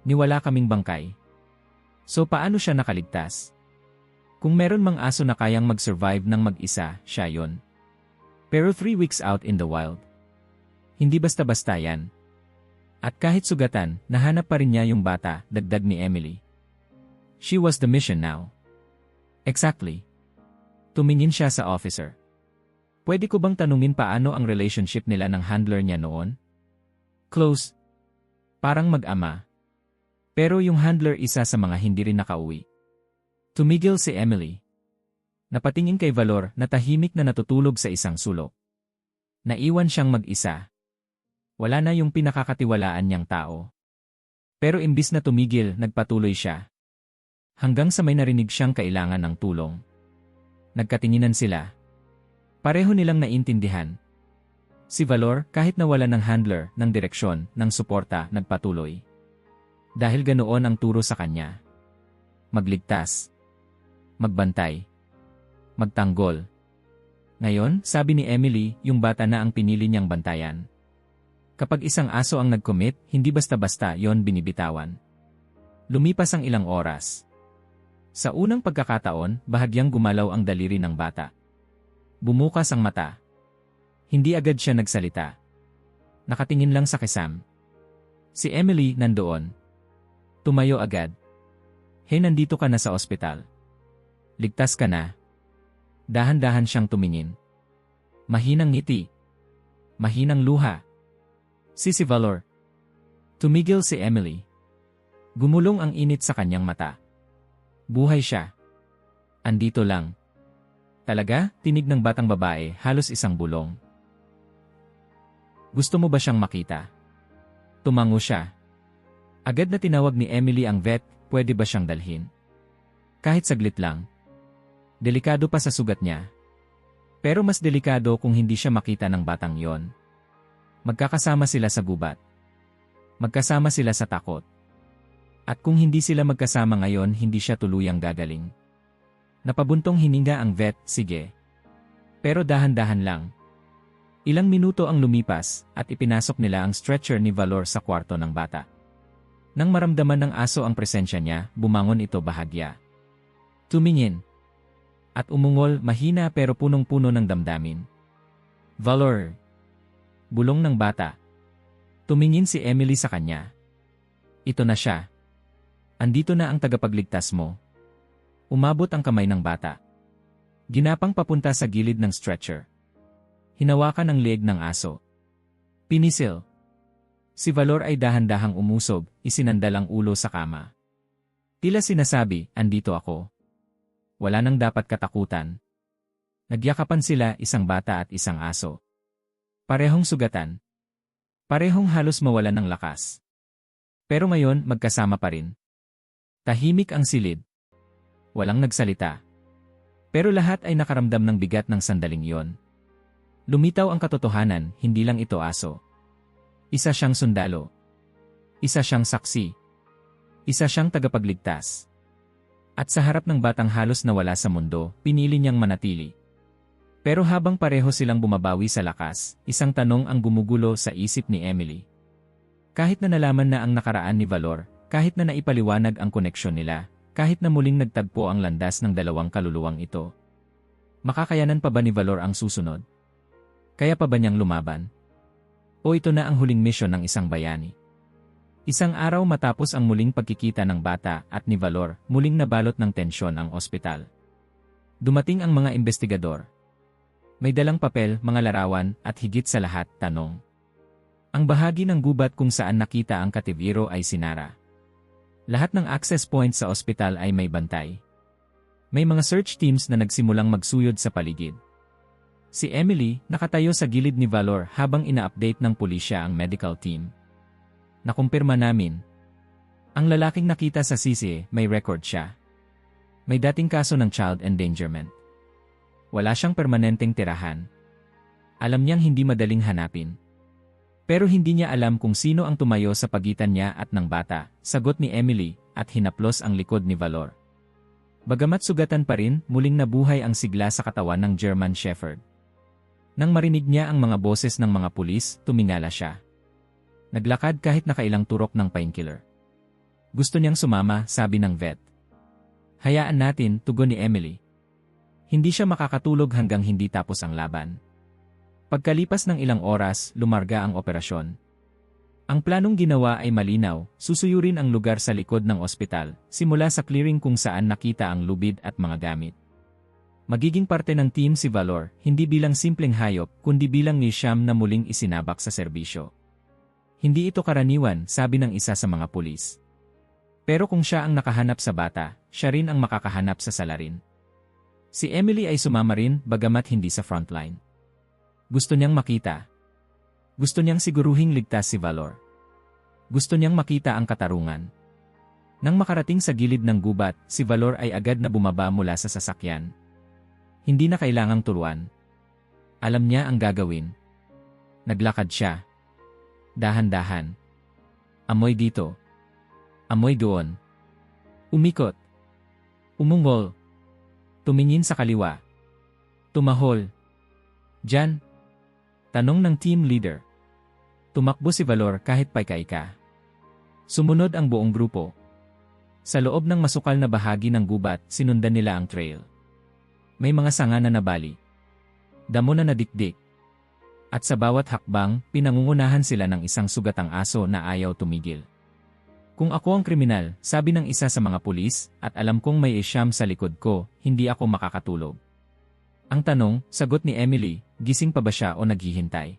Niwala kaming bangkay. So paano siya nakaligtas? Kung meron mang aso na kayang mag-survive ng mag-isa, siya yon. Pero 3 weeks out in the wild. Hindi basta-basta yan. At kahit sugatan, nahanap pa rin niya yung bata, dagdag ni Emily. She was the mission now. Exactly. Tumingin siya sa officer. Pwede ko bang tanungin paano ang relationship nila ng handler niya noon? Close. Parang mag-ama. Pero yung handler isa sa mga hindi rin nakauwi. Tumigil si Emily. Napatingin kay Valor na tahimik na natutulog sa isang sulok. Naiwan siyang mag-isa. Wala na yung pinakakatiwalaan niyang tao. Pero imbis na tumigil, nagpatuloy siya. Hanggang sa may narinig siyang kailangan ng tulong. Nagkatinginan sila. Pareho nilang naintindihan. Si Valor, kahit nawala ng handler, ng direksyon, ng suporta, nagpatuloy. Dahil ganoon ang turo sa kanya. Magligtas. Magbantay. Magtanggol. Ngayon, sabi ni Emily, yung bata na ang pinili niyang bantayan. Kapag isang aso ang nag-commit, hindi basta-basta yon binibitawan. Lumipas ang ilang oras. Sa unang pagkakataon, bahagyang gumalaw ang daliri ng bata. Bumukas ang mata. Hindi agad siya nagsalita. Nakatingin lang sa kisam. Si Emily nandoon. Tumayo agad. Hey, nandito ka na sa ospital. Ligtas ka na. Dahan-dahan siyang tumingin. Mahinang ngiti. Mahinang luha. Si Valor. Tumigil si Emily. Gumulong ang init sa kanyang mata. Buhay siya. Andito lang. Talaga, tinig ng batang babae, halos isang bulong. Gusto mo ba siyang makita? Tumango siya. Agad na tinawag ni Emily ang vet, pwede ba siyang dalhin? Kahit saglit lang. Delikado pa sa sugat niya. Pero mas delikado kung hindi siya makita ng batang yon. Magkakasama sila sa gubat. Magkasama sila sa takot. At kung hindi sila magkasama ngayon, hindi siya tuluyang gagaling. Napabuntong hininga ang vet, sige. Pero dahan-dahan lang. Ilang minuto ang lumipas at ipinasok nila ang stretcher ni Valor sa kwarto ng bata. Nang maramdaman ng aso ang presensya niya, bumangon ito bahagya. Tumingin. At umungol, mahina pero punong-puno ng damdamin. Valor. Bulong ng bata. Tumingin si Emily sa kanya. Ito na siya. Andito na ang tagapagligtas mo. Umabot ang kamay ng bata. Ginapang papunta sa gilid ng stretcher. Hinawakan ang leeg ng aso. Pinisil. Si Valor ay dahan-dahang umusog, isinandal ang ulo sa kama. Tila sinasabi, andito ako. Wala nang dapat katakutan. Nagyakapan sila, isang bata at isang aso. Parehong sugatan. Parehong halos mawalan ng lakas. Pero ngayon, magkasama pa rin. Tahimik ang silid. Walang nagsalita. Pero lahat ay nakaramdam ng bigat ng sandaling iyon. Lumitaw ang katotohanan, hindi lang ito aso. Isa siyang sundalo. Isa siyang saksi. Isa siyang tagapagligtas. At sa harap ng batang halos nawala sa mundo, pinili niyang manatili. Pero habang pareho silang bumabawi sa lakas, isang tanong ang gumugulo sa isip ni Emily. Kahit na nalaman na ang nakaraan ni Valor, kahit na naipaliwanag ang koneksyon nila, kahit na muling nagtagpo ang landas ng dalawang kaluluwang ito. Makakayanan pa ba ni Valor ang susunod? Kaya pa ba niyang lumaban? O ito na ang huling misyon ng isang bayani? Isang araw matapos ang muling pagkikita ng bata at ni Valor, muling nabalot ng tensyon ang ospital. Dumating ang mga investigador. May dalang papel, mga larawan, at higit sa lahat, tanong. Ang bahagi ng gubat kung saan nakita ang kativiro ay sinara. Lahat ng access points sa ospital ay may bantay. May mga search teams na nagsimulang magsuyod sa paligid. Si Emily, nakatayo sa gilid ni Valor habang ina-update ng pulisya ang medical team. Nakumpirma namin. Ang lalaking nakita sa CCA, may record siya. May dating kaso ng child endangerment. Wala siyang permanenteng tirahan. Alam niyang hindi madaling hanapin. Pero hindi niya alam kung sino ang tumayo sa pagitan niya at ng bata, sagot ni Emily, at hinaplos ang likod ni Valor. Bagamat sugatan pa rin, muling nabuhay ang sigla sa katawan ng German Shepherd. Nang marinig niya ang mga boses ng mga pulis, tumingala siya. Naglakad kahit nakailang turok ng painkiller. Gusto niyang sumama, sabi ng vet. Hayaan natin, tugon ni Emily. Hindi siya makakatulog hanggang hindi tapos ang laban. Pagkalipas ng ilang oras, lumarga ang operasyon. Ang planong ginawa ay malinaw, susuyurin ang lugar sa likod ng ospital, simula sa clearing kung saan nakita ang lubid at mga gamit. Magiging parte ng team si Valor, hindi bilang simpleng hayop, kundi bilang ni Sham na muling isinabak sa serbisyo. Hindi ito karaniwan, sabi ng isa sa mga pulis. Pero kung siya ang nakahanap sa bata, siya rin ang makakahanap sa salarin. Si Emily ay sumama rin, bagamat hindi sa frontline. Gusto niyang makita. Gusto niyang siguruhing ligtas si Valor. Gusto niyang makita ang katarungan. Nang makarating sa gilid ng gubat, si Valor ay agad na bumaba mula sa sasakyan. Hindi na kailangang turuan. Alam niya ang gagawin. Naglakad siya. Dahan-dahan. Amoy dito. Amoy doon. Umikot. Umungol. Tumingin sa kaliwa. Tumahol. Diyan. Tanong ng team leader. Tumakbo si Valor kahit paika-ika. Sumunod ang buong grupo. Sa loob ng masukal na bahagi ng gubat, sinundan nila ang trail. May mga sanga na nabali. Damo na nadikdik. At sa bawat hakbang, pinangungunahan sila ng isang sugatang aso na ayaw tumigil. Kung ako ang kriminal, sabi ng isa sa mga pulis, at alam kong may isyam sa likod ko, hindi ako makakatulog. Ang tanong, sagot ni Emily, gising pa ba siya o naghihintay?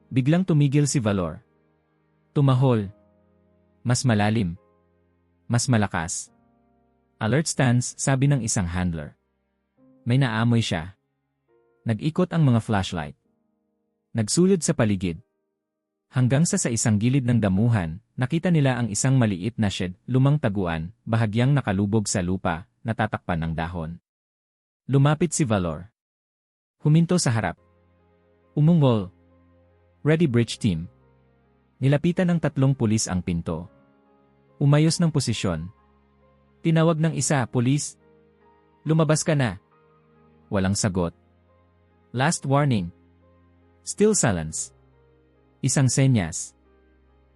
Biglang tumigil si Valor. Tumahol. Mas malalim. Mas malakas. Alert stance, sabi ng isang handler. May naamoy siya. Nag-ikot ang mga flashlight. Nagsulod sa paligid. Hanggang sa isang gilid ng damuhan, nakita nila ang isang maliit na shed, lumang taguan, bahagyang nakalubog sa lupa, natatakpan ng dahon. Lumapit si Valor. Huminto sa harap. Umungol. Ready bridge team. Nilapitan ng 3 pulis ang pinto. Umayos ng posisyon. Tinawag ng isa, pulis. Lumabas ka na. Walang sagot. Last warning. Still silence. Isang senyas.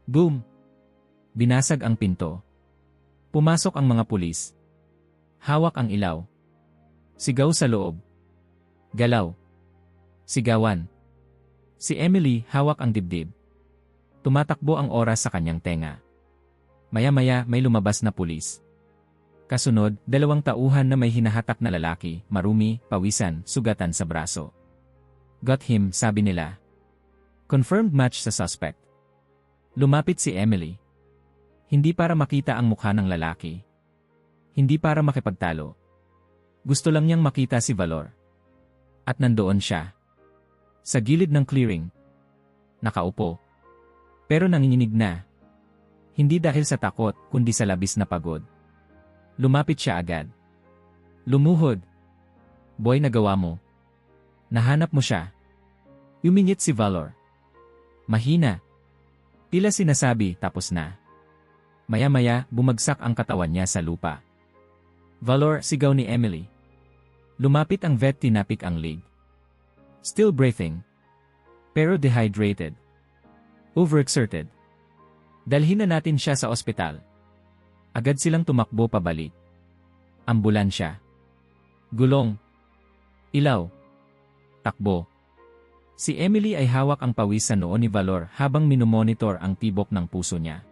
Boom! Binasag ang pinto. Pumasok ang mga pulis. Hawak ang ilaw. Sigaw sa loob. Galaw. Sigawan. Si Emily hawak ang dibdib. Tumatakbo ang oras sa kanyang tenga. Maya-maya may lumabas na pulis. Kasunod, 2 tauhan na may hinahatak na lalaki, marumi, pawisan, sugatan sa braso. Got him, sabi nila. Confirmed match sa suspect. Lumapit si Emily. Hindi para makita ang mukha ng lalaki. Hindi para makipagtalo. Gusto lang niyang makita si Valor. At nandoon siya. Sa gilid ng clearing. Nakaupo. Pero nanginginig na. Hindi dahil sa takot, kundi sa labis na pagod. Lumapit siya agad. Lumuhod. Boy, nagawa mo. Nahanap mo siya. Umingit si Valor. Mahina. Tila sinasabi, tapos na. Maya-maya, bumagsak ang katawan niya sa lupa. Valor, sigaw ni Emily. Lumapit ang vet, tinapik ang leg. Still breathing. Pero dehydrated. Overexerted. Dalhin na natin siya sa ospital. Agad silang tumakbo pabalik. Ambulansya. Gulong. Ilaw. Takbo. Si Emily ay hawak ang pawis sa noo ni Valor habang minomonitor ang tibok ng puso niya.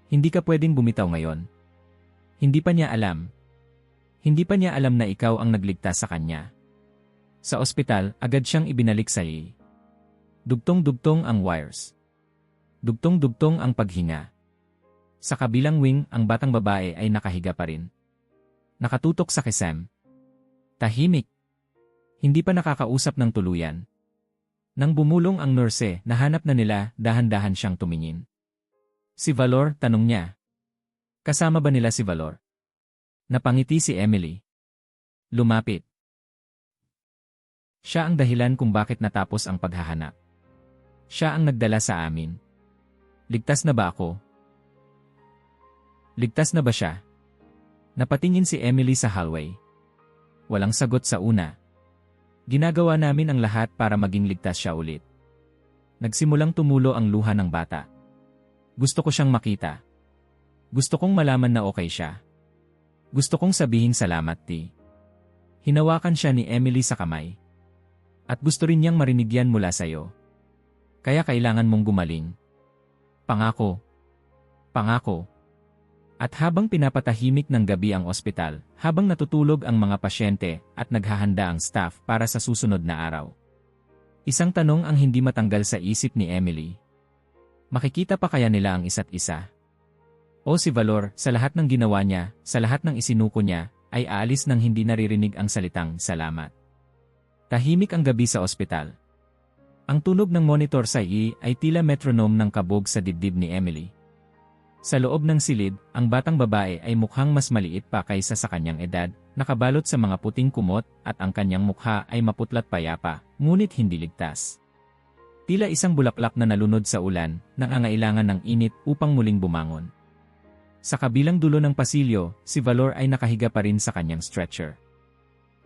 Hindi ka pwedeng bumitaw ngayon. Hindi pa niya alam. Hindi pa niya alam na ikaw ang nagligtas sa kanya. Sa ospital, agad siyang ibinalik sa iyo. Dugtong-dugtong ang wires. Dugtong-dugtong ang paghinga. Sa kabilang wing, ang batang babae ay nakahiga pa rin. Nakatutok sa kisam. Tahimik. Hindi pa nakakausap ng tuluyan. Nang bumulong ang nurse, nahanap na nila, dahan-dahan siyang tumingin. Si Valor, tanong niya. Kasama ba nila si Valor? Napangiti si Emily. Lumapit. Siya ang dahilan kung bakit natapos ang paghahanap. Siya ang nagdala sa amin. Ligtas na ba ako? Ligtas na ba siya? Napatingin si Emily sa hallway. Walang sagot sa una. Ginagawa namin ang lahat para maging ligtas siya ulit. Nagsimulang tumulo ang luha ng bata. Gusto ko siyang makita. Gusto kong malaman na okay siya. Gusto kong sabihin salamat, T. Hinawakan siya ni Emily sa kamay. At gusto rin niyang marinig yan mula sa'yo. Kaya kailangan mong gumaling. Pangako. Pangako. At habang pinapatahimik ng gabi ang ospital, habang natutulog ang mga pasyente at naghahanda ang staff para sa susunod na araw. Isang tanong ang hindi matanggal sa isip ni Emily. Makikita pa kaya nila ang isa't isa? O si Valor, sa lahat ng ginawa niya, sa lahat ng isinuko niya, ay aalis nang hindi naririnig ang salitang salamat. Tahimik ang gabi sa ospital. Ang tunog ng monitor sa ay tila metronome ng kabog sa dibdib ni Emily. Sa loob ng silid, ang batang babae ay mukhang mas maliit pa kaysa sa kanyang edad, nakabalot sa mga puting kumot at ang kanyang mukha ay maputlat payapa, ngunit hindi ligtas. Tila isang bulaklak na nalunod sa ulan, nangangailangan ng init upang muling bumangon. Sa kabilang dulo ng pasilyo, si Valor ay nakahiga pa rin sa kanyang stretcher.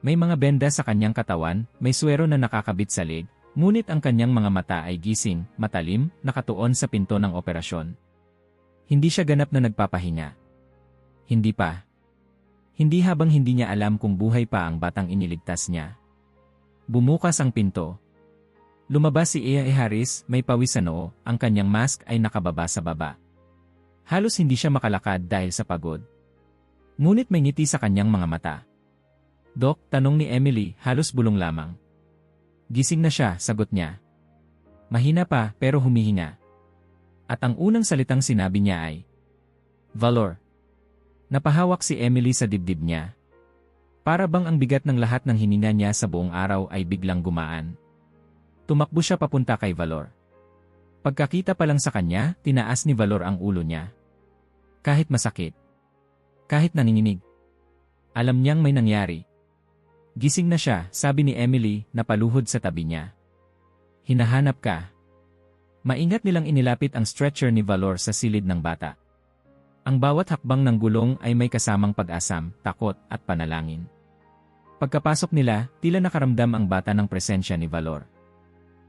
May mga benda sa kanyang katawan, may swero na nakakabit sa leg, ngunit ang kanyang mga mata ay gising, matalim, nakatuon sa pinto ng operasyon. Hindi siya ganap na nagpapahinga. Hindi pa. Hindi habang hindi niya alam kung buhay pa ang batang iniligtas niya. Bumukas ang pinto. Lumabas si A.A. Harris, may pawis sa noo, ang kanyang mask ay nakababa sa baba. Halos hindi siya makalakad dahil sa pagod. Ngunit may ngiti sa kanyang mga mata. Doc, tanong ni Emily, halos bulong lamang. Gising na siya, sagot niya. Mahina pa, pero humihinga. At ang unang salitang sinabi niya ay, Valor. Napahawak si Emily sa dibdib niya. Para bang ang bigat ng lahat ng hininga niya sa buong araw ay biglang gumaan. Tumakbo siya papunta kay Valor. Pagkakita pa lang sa kanya, tinaas ni Valor ang ulo niya. Kahit masakit. Kahit nanginginig. Alam niyang may nangyari. Gising na siya, sabi ni Emily, napaluhod sa tabi niya. Hinahanap ka. Maingat nilang inilapit ang stretcher ni Valor sa silid ng bata. Ang bawat hakbang ng gulong ay may kasamang pag-asam, takot, at panalangin. Pagkapasok nila, tila nakaramdam ang bata ng presensya ni Valor.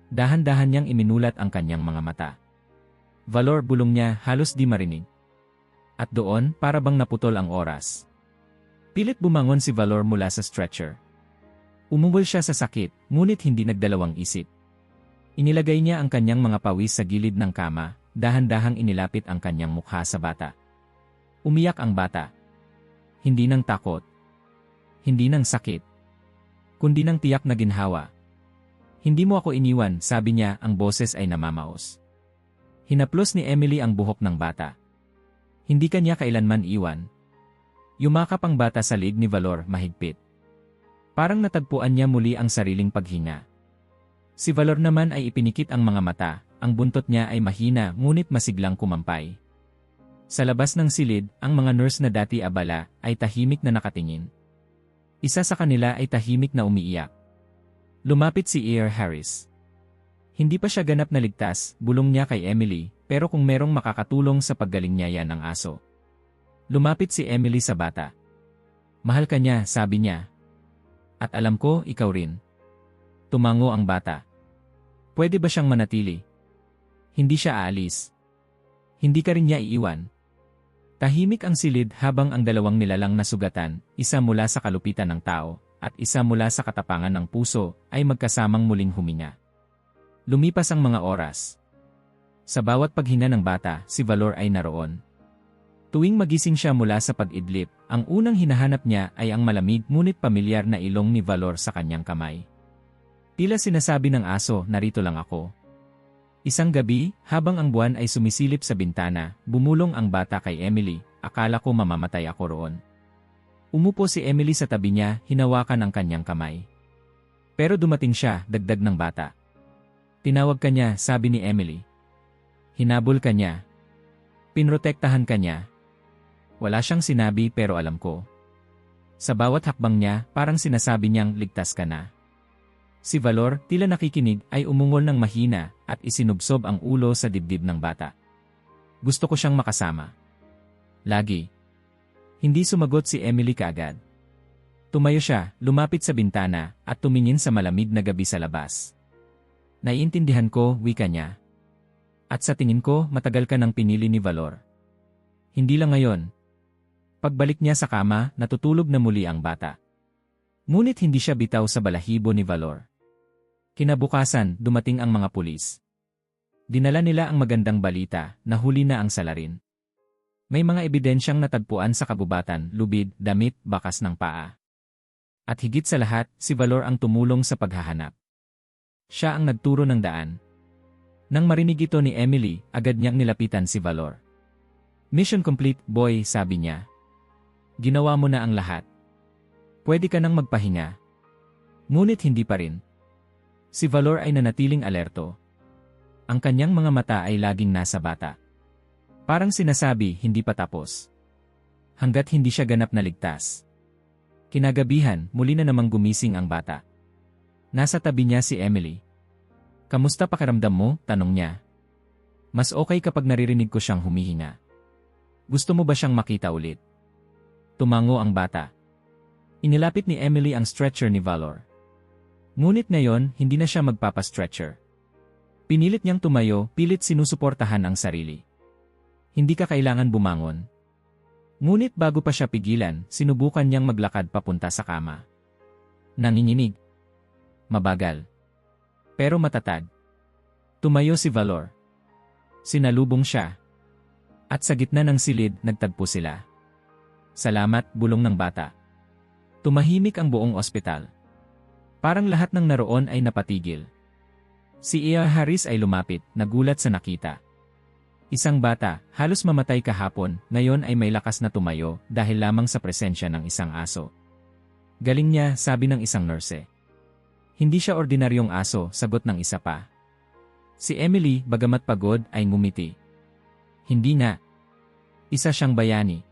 Dahan-dahan niyang iminulat ang kanyang mga mata. Valor, bulong niya, halos di marinig. At doon, para bang naputol ang oras. Pilit bumangon si Valor mula sa stretcher. Umubol siya sa sakit, ngunit hindi nagdalawang isip. Inilagay niya ang kanyang mga pawis sa gilid ng kama, dahan-dahang inilapit ang kanyang mukha sa bata. Umiyak ang bata. Hindi ng takot. Hindi ng sakit. Kundi ng tiyak na ginhawa. Hindi mo ako iniwan, sabi niya, ang boses ay namamaos. Hinaplos ni Emily ang buhok ng bata. Hindi kanya kailanman iwan. Yumakap ang bata sa liig ni Valor mahigpit. Parang natagpuan niya muli ang sariling paghinga. Si Valor naman ay ipinikit ang mga mata, ang buntot niya ay mahina ngunit masiglang kumampay. Sa labas ng silid, ang mga nurse na dati abala ay tahimik na nakatingin. Isa sa kanila ay tahimik na umiiyak. Lumapit si E.R. Harris. Hindi pa siya ganap na ligtas, bulong niya kay Emily, pero kung merong makakatulong sa paggaling niya yan ang aso. Lumapit si Emily sa bata. Mahal ka niya, sabi niya. At alam ko, ikaw rin. Tumango ang bata. Pwede ba siyang manatili? Hindi siya aalis. Hindi ka rin niya iiwan. Tahimik ang silid habang ang dalawang nilalang na sugatan, isa mula sa kalupitan ng tao, at isa mula sa katapangan ng puso, ay magkasamang muling huminga. Lumipas ang mga oras. Sa bawat paghina ng bata, si Valor ay naroon. Tuwing magising siya mula sa pag-idlip, ang unang hinahanap niya ay ang malamig ngunit pamilyar na ilong ni Valor sa kanyang kamay. Tila sinasabi ng aso, narito lang ako. Isang gabi, habang ang buwan ay sumisilip sa bintana, bumulong ang bata kay Emily, akala ko mamamatay ako roon. Umupo si Emily sa tabi niya, hinawakan ang kanyang kamay. Pero dumating siya, dagdag ng bata. Tinawag ka niya, sabi ni Emily. Hinabol ka niya. Pinrotektahan ka niya. Wala siyang sinabi pero alam ko. Sa bawat hakbang niya, parang sinasabi niyang ligtas ka na. Si Valor, tila nakikinig, ay umungol ng mahina at isinubsob ang ulo sa dibdib ng bata. Gusto ko siyang makasama. Lagi. Hindi sumagot si Emily kaagad. Tumayo siya, lumapit sa bintana, at tumingin sa malamig na gabi sa labas. Naiintindihan ko, wika niya. At sa tingin ko, matagal ka nang pinili ni Valor. Hindi lang ngayon. Pagbalik niya sa kama, natutulog na muli ang bata. Ngunit hindi siya bitaw sa balahibo ni Valor. Kinabukasan, dumating ang mga pulis. Dinala nila ang magandang balita, nahuli na ang salarin. May mga ebidensyang natagpuan sa kagubatan, lubid, damit, bakas ng paa. At higit sa lahat, si Valor ang tumulong sa paghahanap. Siya ang nagturo ng daan. Nang marinig ito ni Emily, agad niyang nilapitan si Valor. Mission complete, boy, sabi niya. Ginawa mo na ang lahat. Pwede ka nang magpahinga. Ngunit hindi pa rin. Si Valor ay nanatiling alerto. Ang kanyang mga mata ay laging nasa bata. Parang sinasabi, hindi pa tapos. Hanggat hindi siya ganap na ligtas. Kinagabihan, muli na namang gumising ang bata. Nasa tabi niya si Emily. Kamusta pakiramdam mo? Tanong niya. Mas okay kapag naririnig ko siyang humihinga. Gusto mo ba siyang makita ulit? Tumango ang bata. Inilapit ni Emily ang stretcher ni Valor. Ngunit ngayon, hindi na siya magpapa-stretcher. Pinilit niyang tumayo, pilit sinusuportahan ang sarili. Hindi ka kailangan bumangon. Ngunit bago pa siya pigilan, sinubukan niyang maglakad papunta sa kama. Nanginginig. Mabagal. Pero matatag. Tumayo si Valor. Sinalubong siya. At sa gitna ng silid, nagtagpo sila. Salamat, bulong ng bata. Tumahimik ang buong ospital. Parang lahat ng naroon ay napatigil. Si E.R. Harris ay lumapit, nagulat sa nakita. Isang bata, halos mamatay kahapon, ngayon ay may lakas na tumayo dahil lamang sa presensya ng isang aso. Galing niya, sabi ng isang nurse. Hindi siya ordinaryong aso, sagot ng isa pa. Si Emily, bagamat pagod, ay ngumiti. Hindi nga. Isa siyang bayani.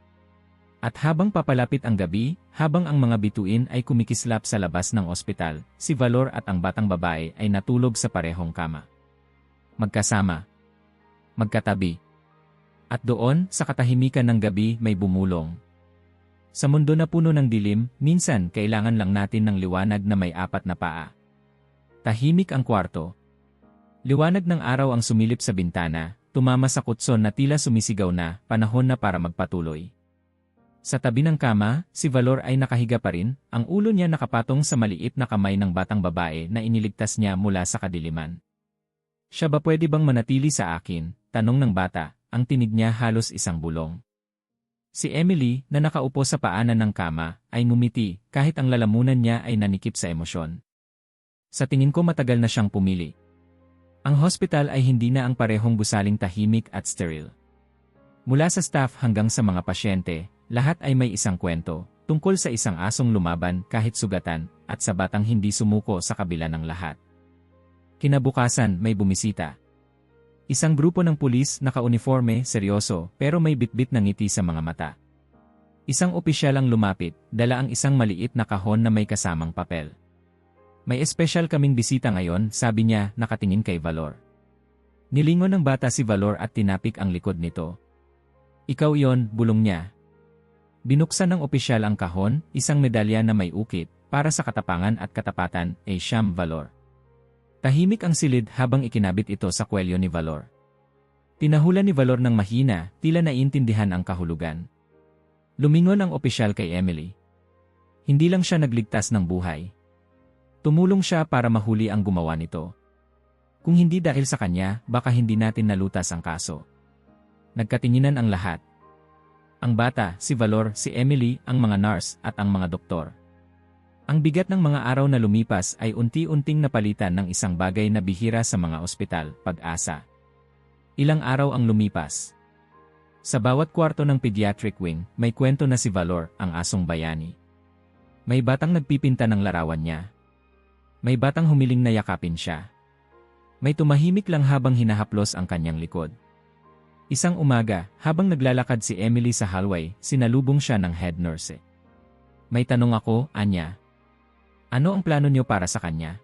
At habang papalapit ang gabi, habang ang mga bituin ay kumikislap sa labas ng ospital, si Valor at ang batang babae ay natulog sa parehong kama. Magkasama. Magkatabi. At doon, sa katahimikan ng gabi, may bumulong. Sa mundo na puno ng dilim, minsan kailangan lang natin ng liwanag na may apat na paa. Tahimik ang kwarto. Liwanag ng araw ang sumilip sa bintana, tumama sa kutson na tila sumisigaw na, panahon na para magpatuloy. Sa tabi ng kama, si Valor ay nakahiga pa rin, ang ulo niya nakapatong sa maliit na kamay ng batang babae na iniligtas niya mula sa kadiliman. Siya ba pwede bang manatili sa akin? Tanong ng bata, ang tinig niya halos isang bulong. Si Emily, na nakaupo sa paanan ng kama, ay ngumiti kahit ang lalamunan niya ay nanikip sa emosyon. Sa tingin ko matagal na siyang pumili. Ang hospital ay hindi na ang parehong gusaling tahimik at sterile. Mula sa staff hanggang sa mga pasyente, lahat ay may isang kwento, tungkol sa isang asong lumaban kahit sugatan, at sa batang hindi sumuko sa kabila ng lahat. Kinabukasan may bumisita. Isang grupo ng pulis naka-uniforme, seryoso, pero may bitbit ng ngiti sa mga mata. Isang opisyal ang lumapit, dala ang isang maliit na kahon na may kasamang papel. May espesyal kaming bisita ngayon, sabi niya, nakatingin kay Valor. Nilingon ng bata si Valor at tinapik ang likod nito. Ikaw yon, bulong niya. Binuksan ng opisyal ang kahon, isang medalya na may ukit, para sa katapangan at katapatan, Siyam Valor. Tahimik ang silid habang ikinabit ito sa kwelyo ni Valor. Tinahulan ni Valor ng mahina, tila naiintindihan ang kahulugan. Lumingon ang opisyal kay Emily. Hindi lang siya nagligtas ng buhay. Tumulong siya para mahuli ang gumawa nito. Kung hindi dahil sa kanya, baka hindi natin nalutas ang kaso. Nagkatinginan ang lahat. Ang bata, si Valor, si Emily, ang mga nurse, at ang mga doktor. Ang bigat ng mga araw na lumipas ay unti-unting napalitan ng isang bagay na bihira sa mga ospital, pag-asa. Ilang araw ang lumipas. Sa bawat kwarto ng pediatric wing, may kwento na si Valor, ang asong bayani. May batang nagpipinta ng larawan niya. May batang humiling na yakapin siya. May tumahimik lang habang hinahaplos ang kanyang likod. Isang umaga, habang naglalakad si Emily sa hallway, sinalubong siya ng head nurse. May tanong ako, Anya. Ano ang plano niyo para sa kanya?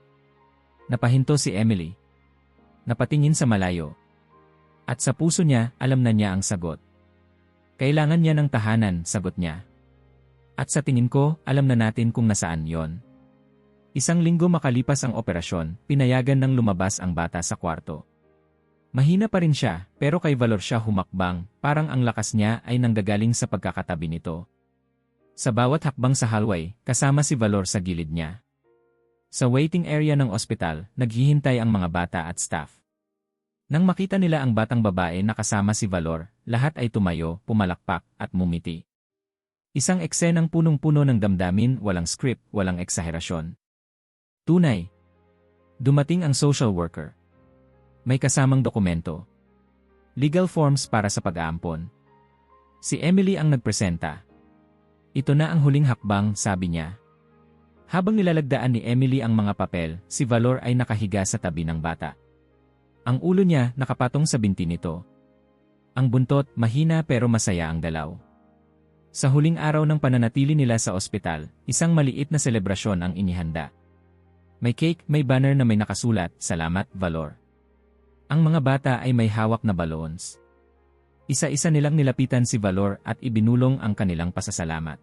Napahinto si Emily. Napatingin sa malayo. At sa puso niya, alam na niya ang sagot. Kailangan niya ng tahanan, sagot niya. At sa tingin ko, alam na natin kung nasaan yon. Isang linggo makalipas ang operasyon, pinayagan ng lumabas ang bata sa kwarto. Mahina pa rin siya, pero kay Valor siya humakbang, parang ang lakas niya ay nanggagaling sa pagkakatabi nito. Sa bawat hakbang sa hallway, kasama si Valor sa gilid niya. Sa waiting area ng ospital, naghihintay ang mga bata at staff. Nang makita nila ang batang babae na kasama si Valor, lahat ay tumayo, pumalakpak, at mumiti. Isang eksenang punong-puno ng damdamin, walang script, walang eksaherasyon. Tunay. Dumating ang social worker. May kasamang dokumento. Legal forms para sa pag-aampon. Si Emily ang nagpresenta. Ito na ang huling hakbang, sabi niya. Habang nilalagdaan ni Emily ang mga papel, si Valor ay nakahiga sa tabi ng bata. Ang ulo niya nakapatong sa binti nito. Ang buntot, mahina pero masaya ang galaw. Sa huling araw ng pananatili nila sa ospital, isang maliit na selebrasyon ang inihanda. May cake, may banner na may nakasulat, Salamat, Valor. Ang mga bata ay may hawak na balloons. Isa-isa nilang nilapitan si Valor at ibinulong ang kanilang pasasalamat.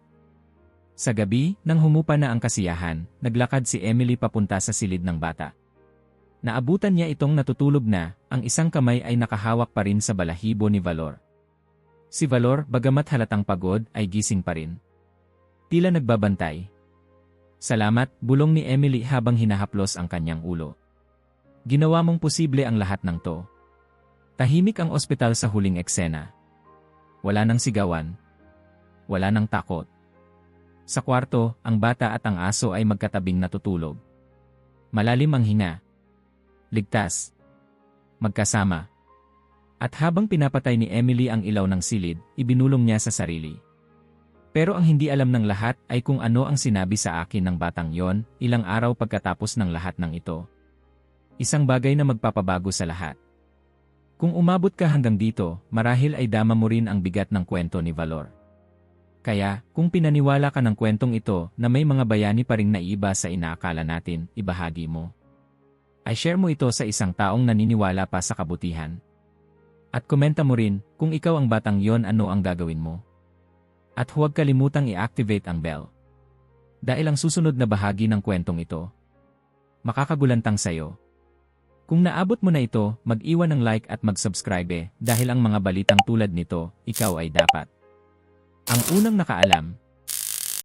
Sa gabi, nang humupa na ang kasiyahan, naglakad si Emily papunta sa silid ng bata. Naabutan niya itong natutulog na, ang isang kamay ay nakahawak pa rin sa balahibo ni Valor. Si Valor, bagamat halatang pagod, ay gising pa rin. Tila nagbabantay. Salamat, bulong ni Emily habang hinahaplos ang kanyang ulo. Ginawa mong posible ang lahat ng to. Tahimik ang ospital sa huling eksena. Wala nang sigawan. Wala nang takot. Sa kwarto, ang bata at ang aso ay magkatabing natutulog. Malalim ang hinga. Ligtas. Magkasama. At habang pinapatay ni Emily ang ilaw ng silid, ibinulong niya sa sarili. Pero ang hindi alam ng lahat ay kung ano ang sinabi sa akin ng batang yon, ilang araw pagkatapos ng lahat ng ito. Isang bagay na magpapabago sa lahat. Kung umabot ka hanggang dito, marahil ay dama mo rin ang bigat ng kwento ni Valor. Kaya, kung pinaniwala ka ng kwentong ito na may mga bayani pa ring naiiba sa inaakala natin, ibahagi mo. Ay share mo ito sa isang taong naniniwala pa sa kabutihan. At komenta mo rin, kung ikaw ang batang yon ano ang gagawin mo. At huwag kalimutang i-activate ang bell. Dahil ang susunod na bahagi ng kwentong ito, makakagulantang sayo. Kung naabot mo na ito, mag-iwan ng like at mag-subscribe dahil ang mga balitang tulad nito, ikaw ay dapat. Ang unang nakaalam,